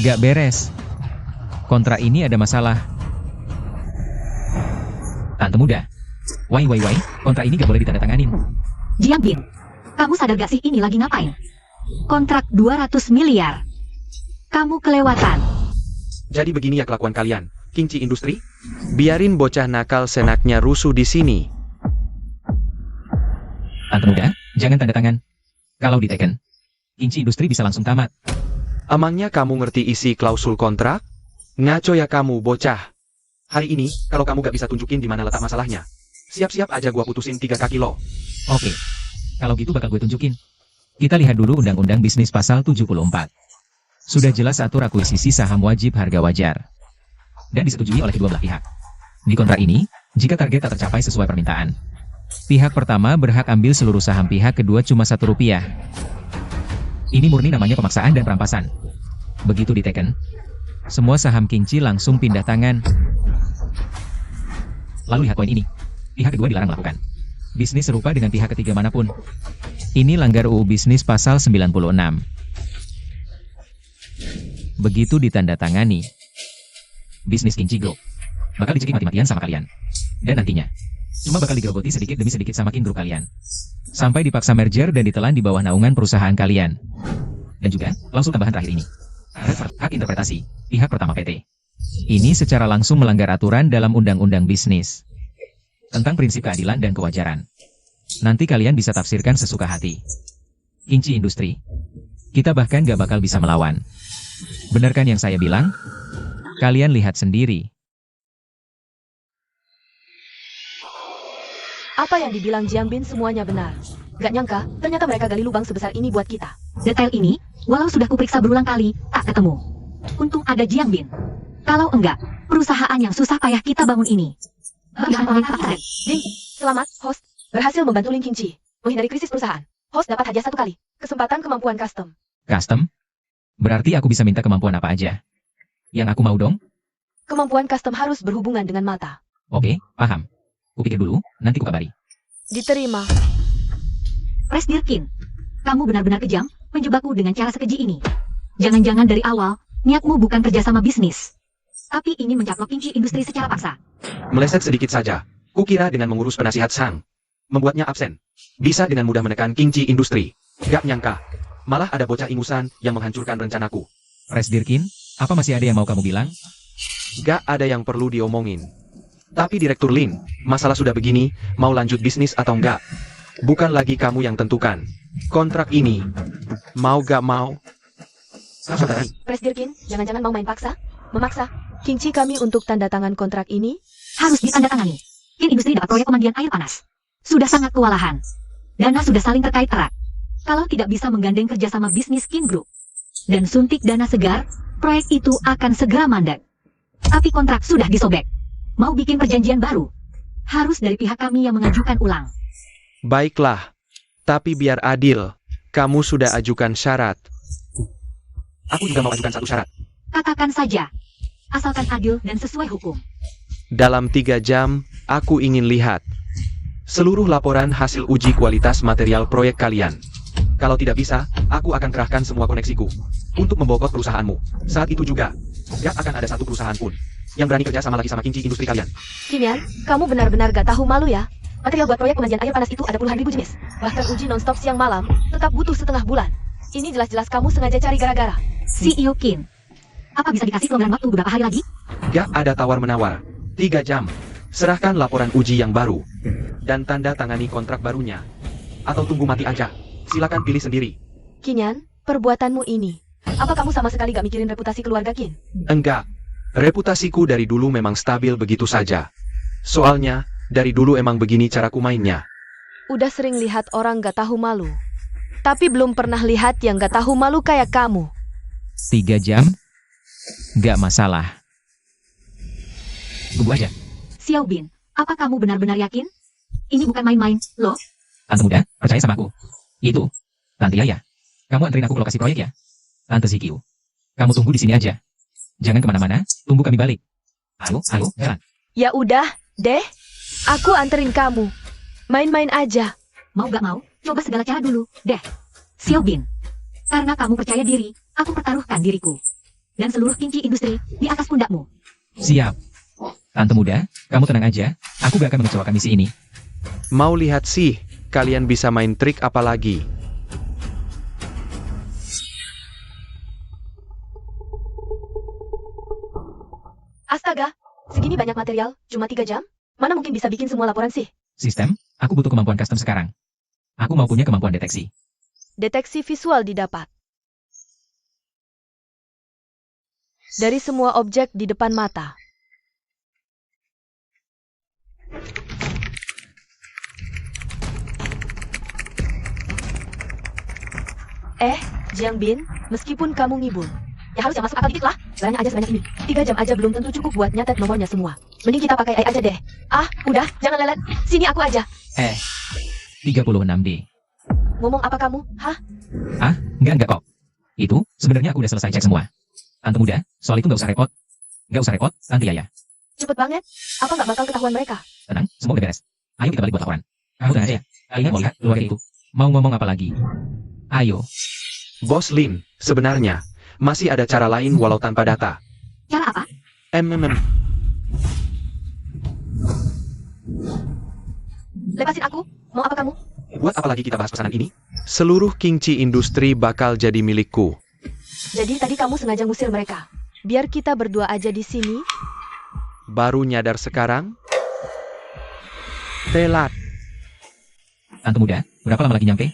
Gak beres. Kontrak ini ada masalah. Tante muda. Wai, kontrak ini gak boleh ditandatanganin. Jiang Bin, kamu sadar gak sih ini lagi ngapain? Kontrak 200 miliar. Kamu kelewatan. Jadi begini ya kelakuan kalian, Kinci Industri? Biarin bocah nakal senaknya rusuh di sini. Tante muda, jangan tanda tangan. Kalau diteken, Kinci Industri bisa langsung tamat. Emangnya kamu ngerti isi klausul kontrak? Ngaco ya kamu, bocah. Hari ini, kalau kamu gak bisa tunjukin di mana letak masalahnya, siap-siap aja gua putusin 3 kaki lo. Oke, kalau gitu bakal gue tunjukin. Kita lihat dulu Undang-Undang Bisnis Pasal 74. Sudah jelas atur akuisisi saham wajib harga wajar. Dan disetujui oleh kedua belah pihak. Di kontrak ini, jika target tak tercapai sesuai permintaan, pihak pertama berhak ambil seluruh saham pihak kedua cuma Rp1. Ini murni namanya pemaksaan dan perampasan. Begitu diteken, semua saham Kinci langsung pindah tangan. Lalu lihat poin ini. Pihak kedua dilarang melakukan bisnis serupa dengan pihak ketiga manapun. Ini langgar UU Bisnis Pasal 96. Begitu ditandatangani, bisnis Kinci Group bakal dicekik mati-matian sama kalian. Dan nantinya, cuma bakal digerogoti sedikit demi sedikit sama King Group kalian. Sampai dipaksa merger dan ditelan di bawah naungan perusahaan kalian. Dan juga, klausul tambahan terakhir ini. Hak interpretasi, pihak pertama PT. Ini secara langsung melanggar aturan dalam Undang-Undang Bisnis. Tentang prinsip keadilan dan kewajaran. Nanti kalian bisa tafsirkan sesuka hati. Kinci Industri. Kita bahkan gak bakal bisa melawan. Benar kan yang saya bilang? Kalian lihat sendiri. Apa yang dibilang Jiang Bin semuanya benar. Gak nyangka, ternyata mereka gali lubang sebesar ini buat kita. Detail ini, Walau sudah kuperiksa berulang kali, tak ketemu. Untung ada Jiang Bin. Kalau enggak, perusahaan yang susah payah kita bangun ini. Ding, selamat, host. Berhasil membantu Ling Qingqi menghindari krisis perusahaan. Host dapat hadiah 1 kali. Kesempatan kemampuan custom. Custom? Berarti aku bisa minta kemampuan apa aja? Yang aku mau dong? Kemampuan custom harus berhubungan dengan mata. Oke, paham. Kupikir dulu, nanti kukabari. Diterima. Presdirkin, kamu benar-benar kejam menjebakku dengan cara sekeji ini. Jangan-jangan dari awal, niatmu bukan kerjasama bisnis, tapi ingin mencaplok Qingqi industri secara paksa. Meleset sedikit saja. Kukira dengan mengurus penasihat Sang, membuatnya absen, bisa dengan mudah menekan Qingqi industri. Gak nyangka, malah ada bocah ingusan yang menghancurkan rencanaku. Presdirkin, apa masih ada yang mau kamu bilang? Gak ada yang perlu diomongin. Tapi Direktur Lin, masalah sudah begini, mau lanjut bisnis atau enggak? Bukan lagi kamu yang tentukan. Kontrak ini, mau gak mau? Presdirkin, jangan-jangan mau main paksa? Memaksa? Qingqi kami untuk tanda tangan kontrak ini? Harus ditandatangani. Qin industri dapat proyek pemandian air panas. Sudah sangat kewalahan. Dana sudah saling terkait erat. Kalau tidak bisa menggandeng kerjasama bisnis Qin Group dan suntik dana segar, proyek itu akan segera mandek. Tapi kontrak sudah disobek. Mau bikin perjanjian baru, harus dari pihak kami yang mengajukan ulang. Baiklah, tapi biar adil, kamu sudah ajukan syarat. Aku juga mau ajukan 1 syarat. Katakan saja, asalkan adil dan sesuai hukum. Dalam 3 jam, aku ingin lihat seluruh laporan hasil uji kualitas material proyek kalian. Kalau tidak bisa, aku akan kerahkan semua koneksiku untuk membokot perusahaanmu. Saat itu juga, gak akan ada satu perusahaan pun yang berani kerja sama lagi sama Qingqi industri kalian. Kimian, kamu benar-benar gak tahu malu ya? Material buat proyek pemandian air panas itu ada puluhan ribu jenis. Bahkan uji non-stop siang malam, tetap butuh setengah bulan. Ini jelas-jelas kamu sengaja cari gara-gara. CEO Qin, apa bisa dikasih kelonggaran waktu beberapa hari lagi? Gak ada tawar-menawar. 3 jam. Serahkan laporan uji yang baru. Dan tanda tangani kontrak barunya. Atau tunggu mati aja. Silakan pilih sendiri. Kinyan, perbuatanmu ini. Apa kamu sama sekali gak mikirin reputasi keluarga Qin? Enggak. Reputasiku dari dulu memang stabil begitu saja. Soalnya, dari dulu emang begini caraku mainnya. Udah sering lihat orang gak tahu malu. Tapi belum pernah lihat yang gak tahu malu kayak kamu. 3 jam? Gak masalah. Tunggu aja. Xiao Bin, apa kamu benar-benar yakin? Ini bukan main-main, loh. Tante muda, percaya sama aku. Itu, Tante Yaya. Kamu anterin aku ke lokasi proyek ya? Tante Zikyu. Kamu tunggu di sini aja. Jangan kemana-mana, tunggu kami balik. Ayo, jalan. Ya udah, deh. Aku anterin kamu. Main-main aja. Mau gak mau, coba segala cara dulu, deh. Xiao Bin, karena kamu percaya diri, aku pertaruhkan diriku. Dan seluruh Qingqi industri di atas pundakmu. Siap. Tante muda, kamu tenang aja. Aku gak akan mengecewakan misi ini. Mau lihat sih, kalian bisa main trik apa lagi? Astaga, segini banyak material, cuma 3 jam? Mana mungkin bisa bikin semua laporan sih? Sistem, aku butuh kemampuan custom sekarang. Aku mau punya kemampuan deteksi. Deteksi visual didapat. Dari semua objek di depan mata. Jiang Bin, meskipun kamu ngibul, ya harus yang masuk akal dikit lah. Belanja aja sebanyak ini. 3 jam aja belum tentu cukup buat nyatet nomornya semua. Mending kita pakai AI aja deh. Ah, udah, jangan lelet. Sini aku aja. 36D. Ngomong apa kamu? Hah? Enggak kok. Itu, sebenarnya aku udah selesai cek semua. Tante muda, soal itu nggak usah repot. Nggak usah repot, Tante Yaya. Cepet banget. Apa nggak bakal ketahuan mereka? Tenang, semua udah beres. Ayo kita balik buat laporan. Kamu tenang aja ya. Kalian mau lihat keluarga itu. Mau ngomong apa lagi? Ayo. Bos Lin, sebenarnya, masih ada cara lain walau tanpa data. Cara apa? Lepasin aku. Mau apa kamu? Buat apa lagi kita bahas pesanan ini? Seluruh Qingqi industri bakal jadi milikku. Jadi tadi kamu sengaja ngusir mereka. Biar kita berdua aja di sini. Baru nyadar sekarang? Telat. Tante muda, berapa lama lagi nyampe?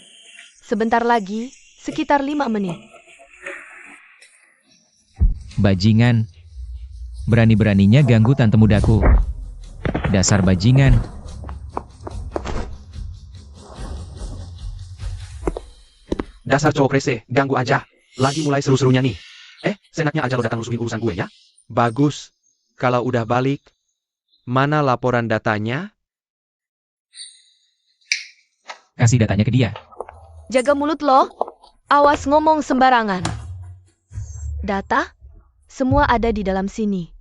Sebentar lagi, sekitar 5 menit. Bajingan. Berani-beraninya ganggu tante mudaku. Dasar bajingan. Dasar cowok rese, ganggu aja. Lagi mulai seru-serunya nih. Senaknya aja lo datang lusuhin urusan gue ya. Bagus. Kalau udah balik, mana laporan datanya? Kasih datanya ke dia. Jaga mulut lo. Awas ngomong sembarangan. Data? Semua ada di dalam sini.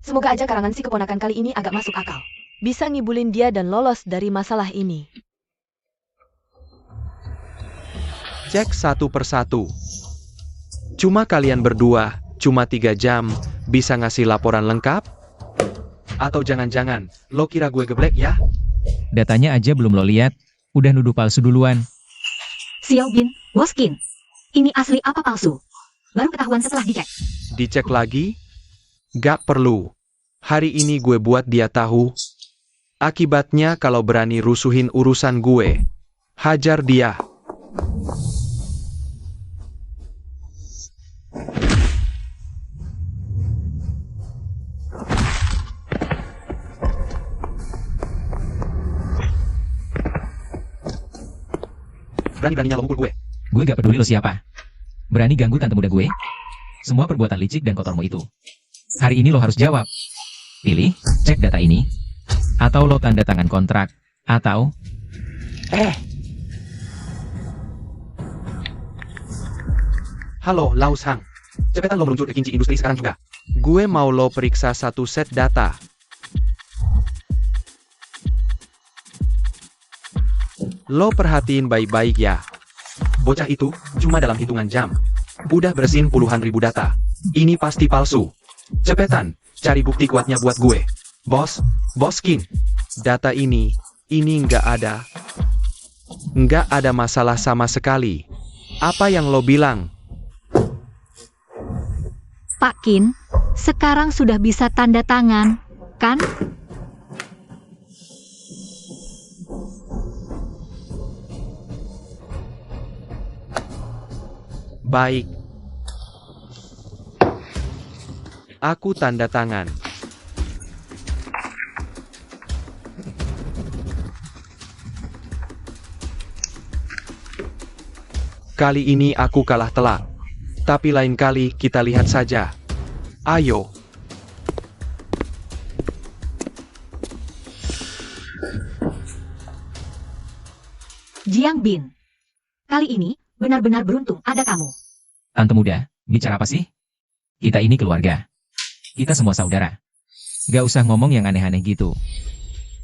Semoga aja karangan si keponakan kali ini agak masuk akal. Bisa ngibulin dia dan lolos dari masalah ini. Cek satu persatu. Cuma kalian berdua, cuma 3 jam, bisa ngasih laporan lengkap? Atau jangan-jangan, lo kira gue geblek ya? Datanya aja belum lo lihat, udah nuduh palsu duluan. Xiao Bin, Boskin. Ini asli apa palsu? Baru ketahuan setelah dicek. Dicek lagi? Gak perlu. Hari ini gue buat dia tahu. Akibatnya kalau berani rusuhin urusan gue, hajar dia. Berani-beraninya lo mukul gue. Gue gak peduli lo siapa. Berani ganggu tante muda gue? Semua perbuatan licik dan kotormu itu. Hari ini lo harus jawab. Pilih, cek data ini. Atau lo tanda tangan kontrak. Atau... Halo, Lau Sang. Cepetan lo meluncur ke Kinci Industri sekarang juga. Gue mau lo periksa satu set data. Lo perhatiin baik-baik ya. Bocah itu cuma dalam hitungan jam udah bersihin puluhan ribu data. Ini pasti palsu. Cepetan, cari bukti kuatnya buat gue. Boskin. Data ini nggak ada. Nggak ada masalah sama sekali. Apa yang lo bilang? Pak Qin, sekarang sudah bisa tanda tangan, kan? Baik. Aku tanda tangan. Kali ini aku kalah telak. Tapi lain kali kita lihat saja. Ayo. Jiang Bin. Kali ini benar-benar beruntung ada kamu. Tante muda, bicara apa sih? Kita ini keluarga. Kita semua saudara. Gak usah ngomong yang aneh-aneh gitu.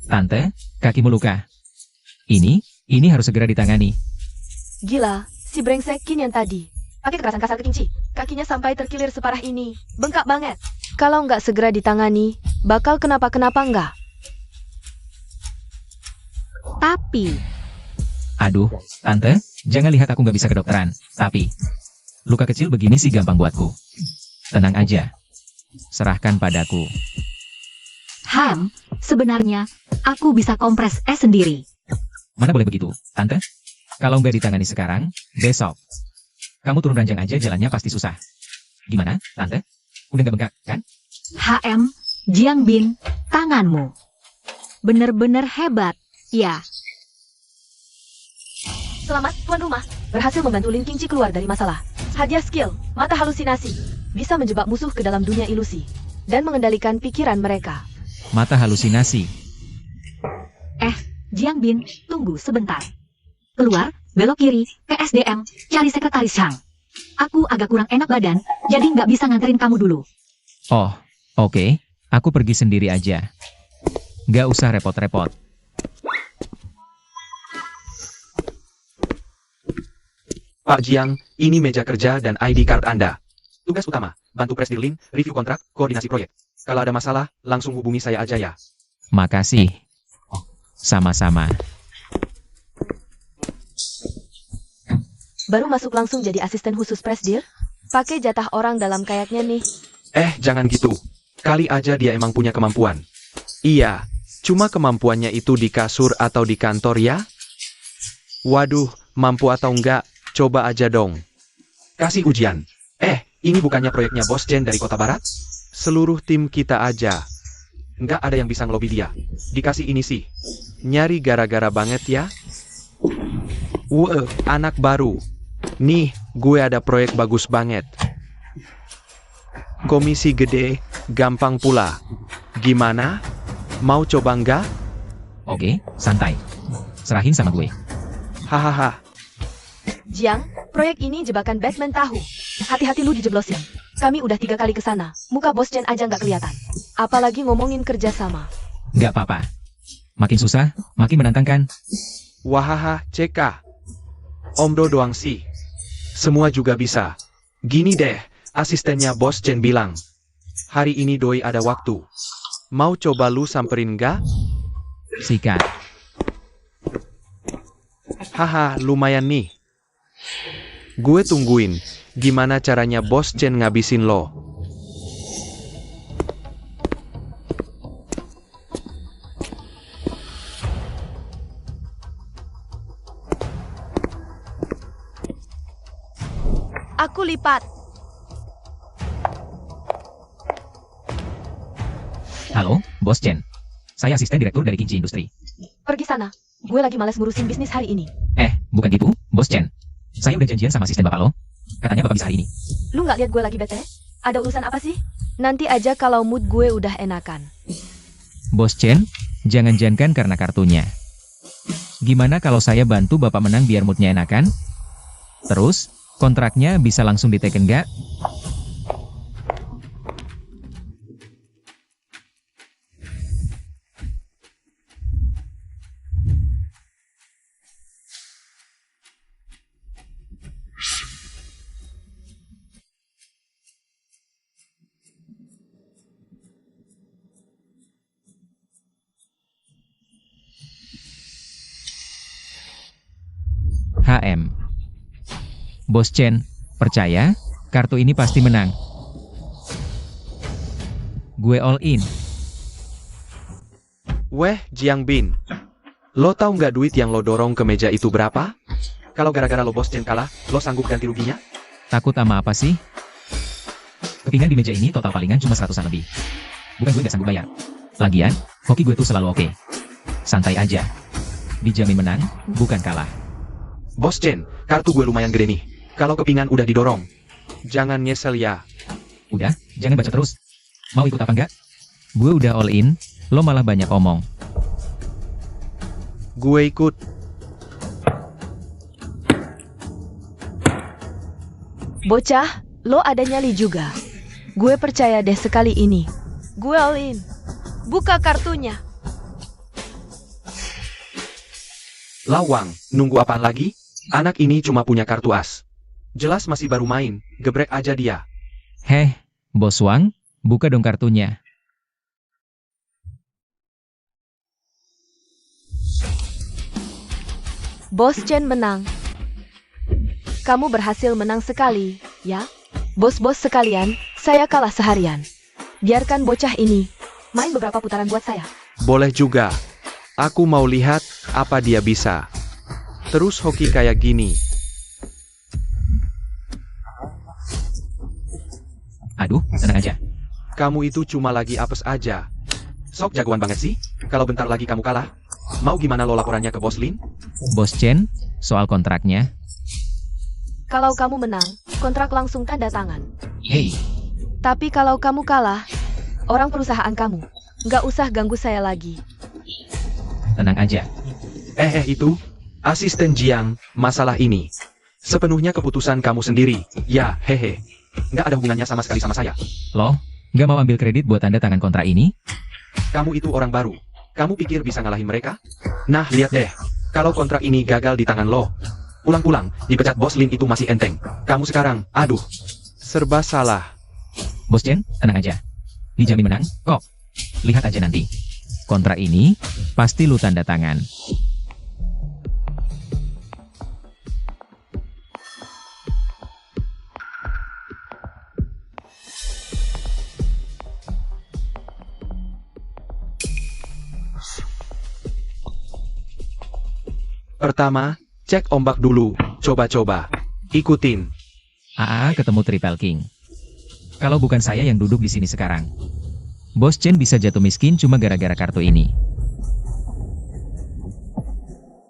Tante, kakimu luka. Ini harus segera ditangani. Gila, si brengsek Qin yang tadi. Pakai kekerasan kasar ke Kinci. Kakinya sampai terkilir separah ini. Bengkak banget. Kalau nggak segera ditangani, bakal kenapa-kenapa nggak? Tapi, Aduh, Tante, jangan lihat aku nggak bisa kedokteran. Tapi, luka kecil begini sih gampang buatku. Tenang aja. Serahkan padaku. sebenarnya, aku bisa kompres es sendiri. Mana boleh begitu, Tante? Kalau nggak ditangani sekarang, besok. Kamu turun ranjang aja jalannya pasti susah. Gimana, Tante? Udah nggak bengkak, kan? Jiang Bin, tanganmu. Bener-bener hebat, ya. Selamat, tuan rumah. Berhasil membantu Lin Qingci keluar dari masalah. Hadiah skill, mata halusinasi. Bisa menjebak musuh ke dalam dunia ilusi. Dan mengendalikan pikiran mereka. Mata halusinasi. Jiang Bin, tunggu sebentar. Keluar, belok kiri, ke SDM, cari sekretaris Chang. Aku agak kurang enak badan, jadi nggak bisa nganterin kamu dulu. Oh, oke. Aku pergi sendiri aja. Nggak usah repot-repot. Pak Jiang, ini meja kerja dan ID card Anda. Tugas utama, bantu press deal link, review kontrak, koordinasi proyek. Kalau ada masalah, langsung hubungi saya aja ya. Makasih. Sama-sama. Baru masuk langsung jadi asisten khusus press deal? Pakai jatah orang dalam kayaknya nih. Jangan gitu. Kali aja dia emang punya kemampuan. Iya, cuma kemampuannya itu di kasur atau di kantor ya? Waduh, mampu atau enggak, coba aja dong. Kasih ujian. Ini bukannya proyeknya Bos Jen dari Kota Barat? Seluruh tim kita aja. Nggak ada yang bisa ngelobi dia. Dikasih ini sih. Nyari gara-gara banget ya? Anak baru. Nih, gue ada proyek bagus banget. Komisi gede, gampang pula. Gimana? Mau coba nggak? Oke, santai. Serahin sama gue. Hahaha. Jiang, proyek ini jebakan Batman tahu. Hati-hati lu dijeblosin. Kami udah 3 kali ke sana. Muka bos Chen aja nggak kelihatan. Apalagi ngomongin kerjasama. Nggak apa-apa. Makin susah, makin menantangkan. Wahaha, CK. Om Do doang sih. Semua juga bisa. Gini deh, asistennya bos Chen bilang. Hari ini doi ada waktu. Mau coba lu samperin nggak? Sikat. Haha, lumayan nih. Gue tungguin. Gimana caranya bos Chen ngabisin lo? Aku lipat. Halo, Bos Chen. Saya asisten direktur dari Kinci Industri. Pergi sana. Gue lagi malas ngurusin bisnis hari ini. Bukan gitu, Bos Chen. Saya udah janjian sama asisten Bapak lo. Katanya Bapak bisa hari ini. Lu nggak lihat gue lagi bete? Ada urusan apa sih? Nanti aja kalau mood gue udah enakan. Bos Chen, jangan jangan karena kartunya. Gimana kalau saya bantu Bapak menang biar moodnya enakan? Terus, kontraknya bisa langsung diteken nggak? HM. Bos Chen, percaya, kartu ini pasti menang. Gue all in. Weh, Jiang Bin. Lo tahu nggak duit yang lo dorong ke meja itu berapa? Kalau gara-gara lo bos Chen kalah, lo sanggup ganti ruginya? Takut sama apa sih? Kepingan di meja ini total palingan cuma 100-an lebih. Bukan gue gak sanggup bayar. Lagian, hoki gue tuh selalu oke. Santai aja. Dijamin menang, bukan kalah. Bos Chen, kartu gue lumayan gede nih. Kalau kepingan udah didorong. Jangan nyesel ya. Udah, jangan baca terus. Mau ikut apa enggak? Gue udah all in, lo malah banyak omong. Gue ikut. Bocah, lo ada nyali juga. Gue percaya deh sekali ini. Gue all in. Buka kartunya. Lawang, nunggu apaan lagi? Anak ini cuma punya kartu as. Jelas masih baru main, gebrek aja dia. Heh, Bos Wang, buka dong kartunya. Bos Chen menang. Kamu berhasil menang sekali, ya? Bos-bos sekalian, saya kalah seharian. Biarkan bocah ini main beberapa putaran buat saya. Boleh juga. Aku mau lihat apa dia bisa. Terus hoki kayak gini. Aduh, tenang aja. Kamu itu cuma lagi apes aja. Sok jagoan banget sih. Kalau bentar lagi kamu kalah. Mau gimana lo laporannya ke Bos Lin? Bos Chen, soal kontraknya. Kalau kamu menang, kontrak langsung tanda tangan. Hei, Tapi kalau kamu kalah, orang perusahaan kamu, nggak usah ganggu saya lagi. tenang aja. Itu. Asisten Jiang, masalah ini sepenuhnya keputusan kamu sendiri. Ya, hehe. Nggak ada hubungannya sama sekali sama saya. Lo, nggak mau ambil kredit buat tanda tangan kontrak ini? Kamu itu orang baru. Kamu pikir bisa ngalahin mereka? Nah, lihat deh. Kalau kontrak ini gagal di tangan lo, pulang-pulang, dipecat Bos Lin itu masih enteng. Kamu sekarang, aduh. Serba salah. Bos Chen, tenang aja. Dijamin menang, kok. Lihat aja nanti. Kontrak ini, pasti lu tanda tangan. Pertama, cek ombak dulu. Coba-coba. Ikutin. Ketemu Triple King. Kalau bukan saya yang duduk di sini sekarang. Bos Chen bisa jatuh miskin cuma gara-gara kartu ini.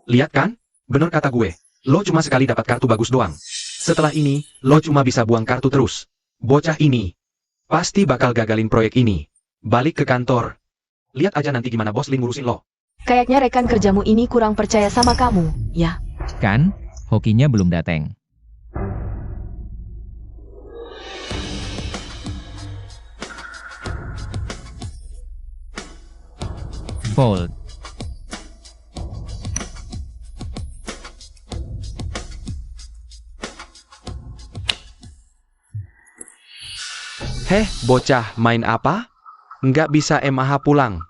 Lihat kan? Bener kata gue. Lo cuma sekali dapat kartu bagus doang. Setelah ini, lo cuma bisa buang kartu terus. Bocah ini pasti bakal gagalin proyek ini. Balik ke kantor. Lihat aja nanti gimana bos Lin ngurusin lo. Kayaknya rekan kerjamu ini kurang percaya sama kamu, ya? Kan, hokinya belum datang. Fold. Heh, bocah, main apa? Nggak bisa MAH pulang.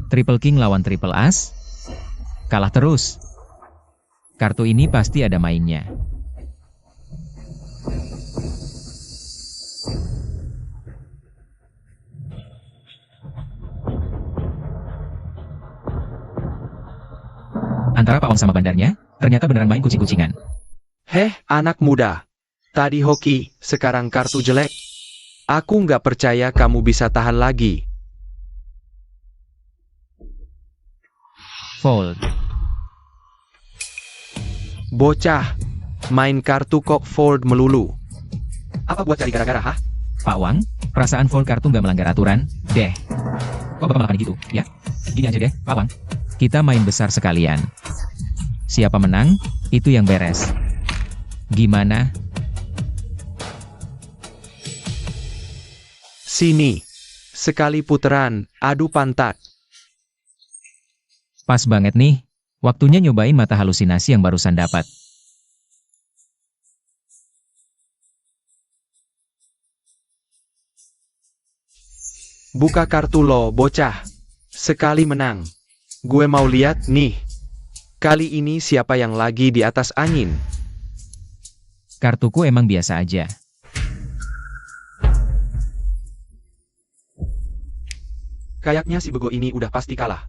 Triple King lawan Triple As. Kalah terus. Kartu ini pasti ada mainnya. Antara Pak Wang sama bandarnya, ternyata beneran main kucing-kucingan. Heh, anak muda. Tadi hoki, sekarang kartu jelek. Aku nggak percaya kamu bisa tahan lagi. Fold. Bocah, main kartu kok fold melulu. Apa buat cari gara-gara, hah? Pak Wang, perasaan fold kartu nggak melanggar aturan, deh. Kok bapak makan gitu, ya? Gini aja deh, Pak Wang. Kita main besar sekalian. Siapa menang, itu yang beres. Gimana? Sini. Sekali putaran, adu pantat. Pas banget nih, waktunya nyobain mata halusinasi yang barusan dapat. Buka kartu lo, bocah. Sekali menang. Gue mau lihat nih. Kali ini siapa yang lagi di atas angin? Kartuku emang biasa aja. Kayaknya si bego ini udah pasti kalah.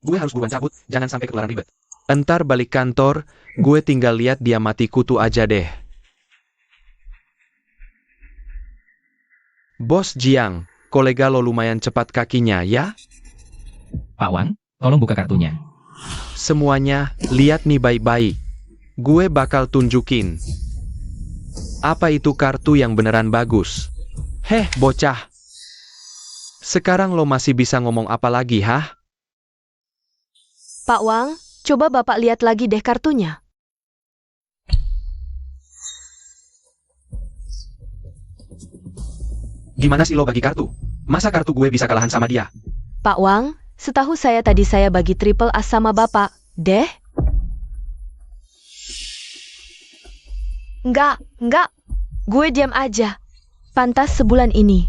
Gue harus buruan cabut, jangan sampai ketularan ribet. Entar balik kantor, gue tinggal lihat dia mati kutu aja deh. Bos Jiang, kolega lo lumayan cepat kakinya ya? Pak Wang, tolong buka kartunya. Semuanya, lihat nih baik-baik. Gue bakal tunjukin. Apa itu kartu yang beneran bagus? Heh, bocah. Sekarang lo masih bisa ngomong apa lagi, hah? Pak Wang, coba Bapak lihat lagi deh kartunya. Gimana sih lo bagi kartu? Masa kartu gue bisa kalahan sama dia? Pak Wang, setahu saya tadi saya bagi triple as sama Bapak, deh. Enggak. Gue diam aja. Pantas sebulan ini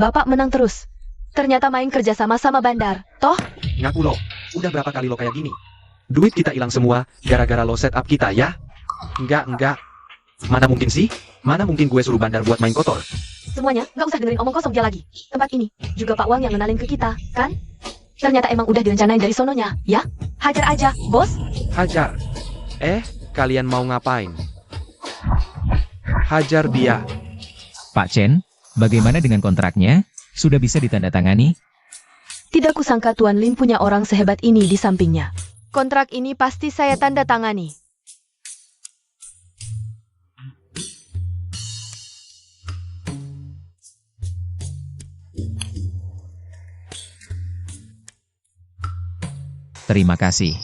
Bapak menang terus. Ternyata main kerja sama bandar, toh? Ngaku lo, udah berapa kali lo kayak gini? Duit kita hilang semua, gara-gara lo set up kita ya? Enggak. Mana mungkin sih? Mana mungkin gue suruh bandar buat main kotor? Semuanya, nggak usah dengerin omong kosong dia lagi. Tempat ini, juga Pak Wang yang ngenalin ke kita, kan? Ternyata emang udah direncanain dari sononya, ya? Hajar aja, bos. Hajar. Kalian mau ngapain? Hajar dia. Pak Chen, bagaimana dengan kontraknya? Sudah bisa ditandatangani? Tidak kusangka Tuan Lin punya orang sehebat ini di sampingnya. Kontrak ini pasti saya tanda tangani. Terima kasih.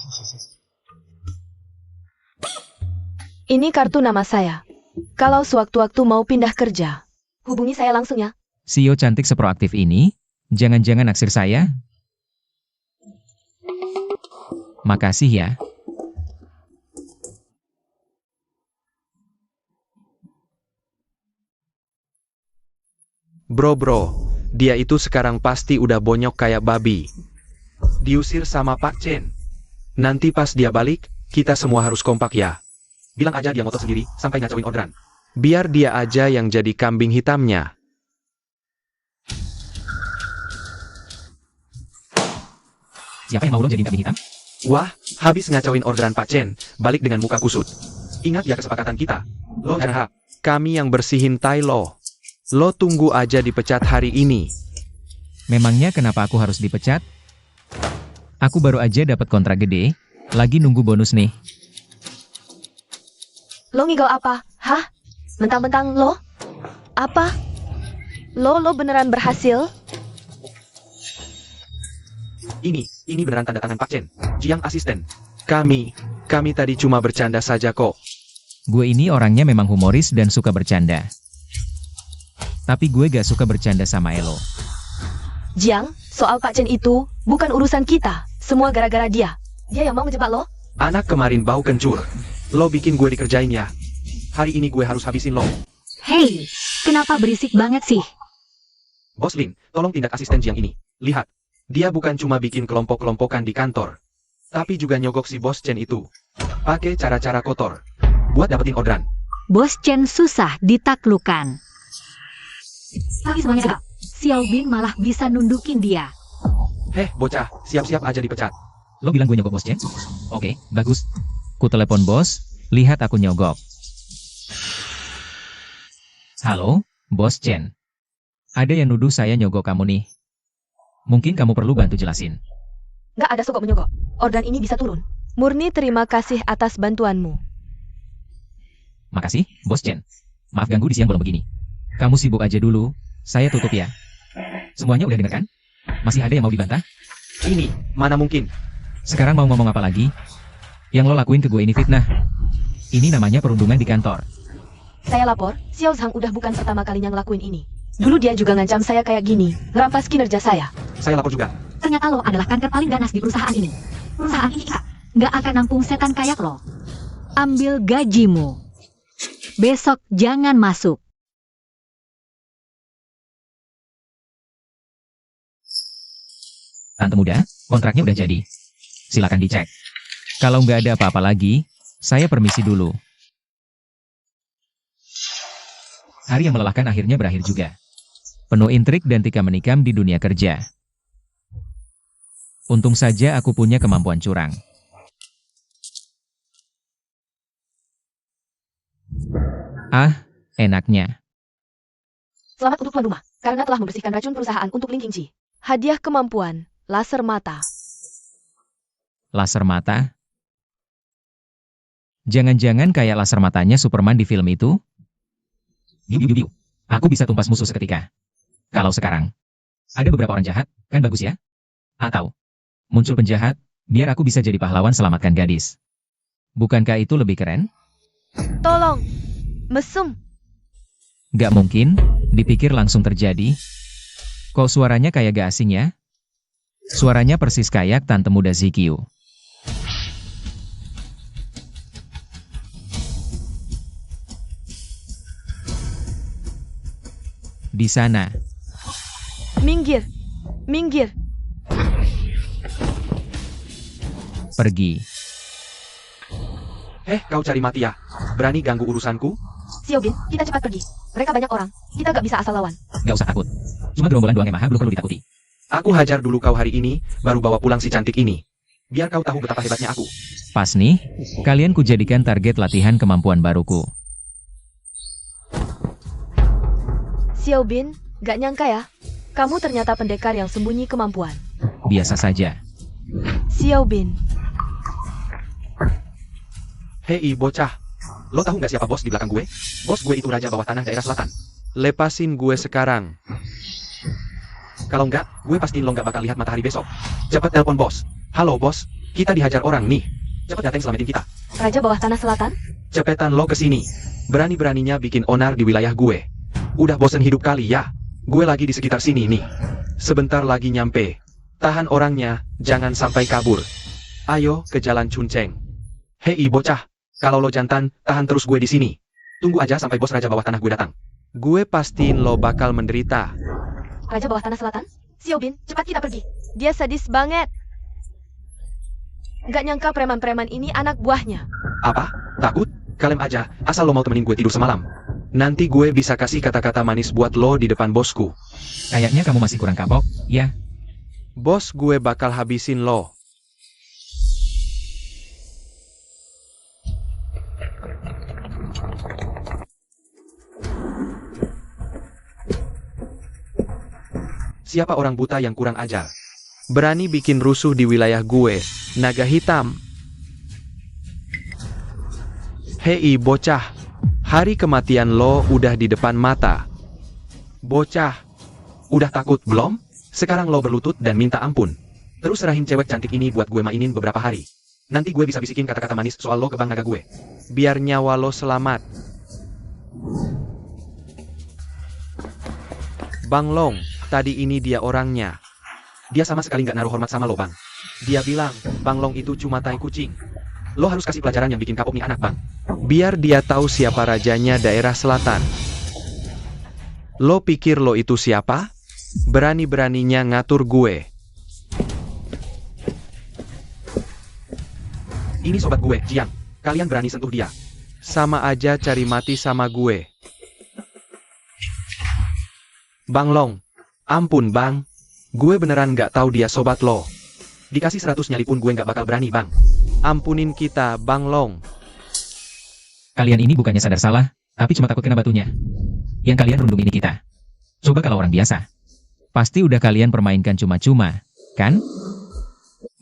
Ini kartu nama saya. Kalau sewaktu-waktu mau pindah kerja, hubungi saya langsung ya. CEO cantik seproaktif ini, jangan-jangan naksir saya? Makasih ya. Bro, dia itu sekarang pasti udah bonyok kayak babi. Diusir sama Pak Chen. Nanti pas dia balik, kita semua harus kompak ya. Bilang aja dia ngotot sendiri, sampai ngacauin orderan. Biar dia aja yang jadi kambing hitamnya. Siapa yang mau lo jadi kambing hitam? Wah, habis ngacauin orderan Pak Chen, balik dengan muka kusut. Ingat ya kesepakatan kita. Lo RH. Kami yang bersihin tai lo. Lo tunggu aja dipecat hari ini. Memangnya kenapa aku harus dipecat? Aku baru aja dapat kontrak gede, lagi nunggu bonus nih. Lo ngigau apa? Hah? Mentang-mentang lo? Apa? Lo beneran berhasil? Ini beneran tanda tangan Pak Chen, Jiang asisten. Kami tadi cuma bercanda saja kok. Gue ini orangnya memang humoris dan suka bercanda. Tapi gue gak suka bercanda sama Elo. Jiang, soal Pak Chen itu bukan urusan kita. Semua gara-gara dia. Dia yang mau ngejebak lo? Anak kemarin bau kencur. Lo bikin gue dikerjain ya. Hari ini gue harus habisin lo. Hei, kenapa berisik banget sih? Bos Lin, tolong tindak asisten Jiang ini. Lihat, dia bukan cuma bikin kelompok-kelompokan di kantor, tapi juga nyogok si Bos Chen itu. Pakai cara-cara kotor. Buat dapetin orderan. Bos Chen susah ditaklukkan. Tapi semuanya Xiao Bin malah bisa nundukin dia. Bocah, siap-siap aja dipecat. Lo bilang gue nyogok bos Chen? Oke, bagus. Ku telepon bos, lihat aku nyogok. Halo, bos Chen. Ada yang nuduh saya nyogok kamu nih. Mungkin kamu perlu bantu jelasin. Nggak ada sogok menyogok. Orderan ini bisa turun. Murni terima kasih atas bantuanmu. Makasih, bos Chen. Maaf ganggu di siang bolong begini. Kamu sibuk aja dulu, saya tutup ya. Semuanya udah denger kan? Masih ada yang mau dibantah? Ini, mana mungkin. Sekarang mau ngomong apa lagi? Yang lo lakuin ke gue ini fitnah. Ini namanya perundungan di kantor. Saya lapor, Xiao Zhang udah bukan pertama kalinya ngelakuin ini. Dulu dia juga ngancam saya kayak gini, ngerampas kinerja saya. Saya lapor juga. Ternyata lo adalah kanker paling ganas di perusahaan ini. Perusahaan ini nggak akan nampung setan kayak lo. Ambil gajimu. Besok jangan masuk. Tante muda, kontraknya udah jadi. Silakan dicek. Kalau nggak ada apa-apa lagi, saya permisi dulu. Hari yang melelahkan akhirnya berakhir juga. Penuh intrik dan tika menikam di dunia kerja. Untung saja aku punya kemampuan curang. Ah, enaknya. Selamat untuk tuan rumah, karena telah membersihkan racun perusahaan untuk Ling Qingqi. Hadiah kemampuan, laser mata. Laser mata? Jangan-jangan kayak laser matanya Superman di film itu? Biu. Aku bisa tumpas musuh seketika. Kalau sekarang, ada beberapa orang jahat, kan bagus ya? Atau, muncul penjahat, biar aku bisa jadi pahlawan selamatkan gadis. Bukankah itu lebih keren? Tolong, mesum. Gak mungkin, dipikir langsung terjadi. Kok suaranya kayak gak asing ya? Suaranya persis kayak tante muda Zikyu. Di sana. Minggir, minggir. Pergi. Kau cari mati ya? Berani ganggu urusanku? Xiao Bin, kita cepat pergi. Mereka banyak orang, kita gak bisa asal lawan. Gak usah takut. Cuma gerombolan doang Yamaha, belum perlu ditakuti. Aku hajar dulu kau hari ini, baru bawa pulang si cantik ini. Biar kau tahu betapa hebatnya aku. Pas nih, kalian kujadikan target latihan kemampuan baruku. Xiao Bin, gak nyangka ya. Kamu ternyata pendekar yang sembunyi kemampuan. Biasa saja. Xiao Bin. Hei bocah, lo tahu nggak siapa bos di belakang gue? Bos gue itu raja bawah tanah daerah selatan. Lepasin gue sekarang. Kalau nggak, gue pastiin lo nggak bakal lihat matahari besok. Cepet telepon bos. Halo bos, kita dihajar orang nih. Cepet datang selamatin kita. Raja bawah tanah selatan? Cepetan lo kesini. Berani-beraninya bikin onar di wilayah gue. Udah bosen hidup kali ya? Gue lagi di sekitar sini nih. Sebentar lagi nyampe. Tahan orangnya, jangan sampai kabur. Ayo ke jalan Cunceng. Hei bocah, kalau lo jantan, tahan terus gue di sini. Tunggu aja sampai bos raja bawah tanah gue datang. Gue pastiin lo bakal menderita. Raja bawah tanah selatan? Xiao Bin, cepat kita pergi. Dia sadis banget. Gak nyangka preman-preman ini anak buahnya. Apa? Takut? Kalem aja, asal lo mau temenin gue tidur semalam. Nanti gue bisa kasih kata-kata manis buat lo di depan bosku. Kayaknya kamu masih kurang kapok, ya? Bos gue bakal habisin lo. Siapa orang buta yang kurang ajar? Berani bikin rusuh di wilayah gue, naga hitam. Hei bocah, hari kematian lo udah di depan mata. Bocah, udah takut belum? Sekarang lo berlutut dan minta ampun. Terus serahin cewek cantik ini buat gue mainin beberapa hari. Nanti gue bisa bisikin kata-kata manis soal lo ke bang naga gue. Biar nyawa lo selamat. Bang Long, tadi ini dia orangnya. Dia sama sekali nggak naruh hormat sama lo bang. Dia bilang, Bang Long itu cuma tai kucing. Lo harus kasih pelajaran yang bikin kapok nih anak bang. Biar dia tahu siapa rajanya daerah selatan. Lo pikir lo itu siapa? Berani-beraninya ngatur gue. Ini sobat gue, Jiang. Kalian berani sentuh dia. Sama aja cari mati sama gue. Bang Long. Ampun bang. Gue beneran nggak tahu dia sobat lo. Dikasih 100 nyali pun gue nggak bakal berani bang. Ampunin kita, Bang Long. Kalian ini bukannya sadar salah, tapi cuma takut kena batunya. Yang kalian rundung ini kita. Coba kalau orang biasa. Pasti udah kalian permainkan cuma-cuma, kan?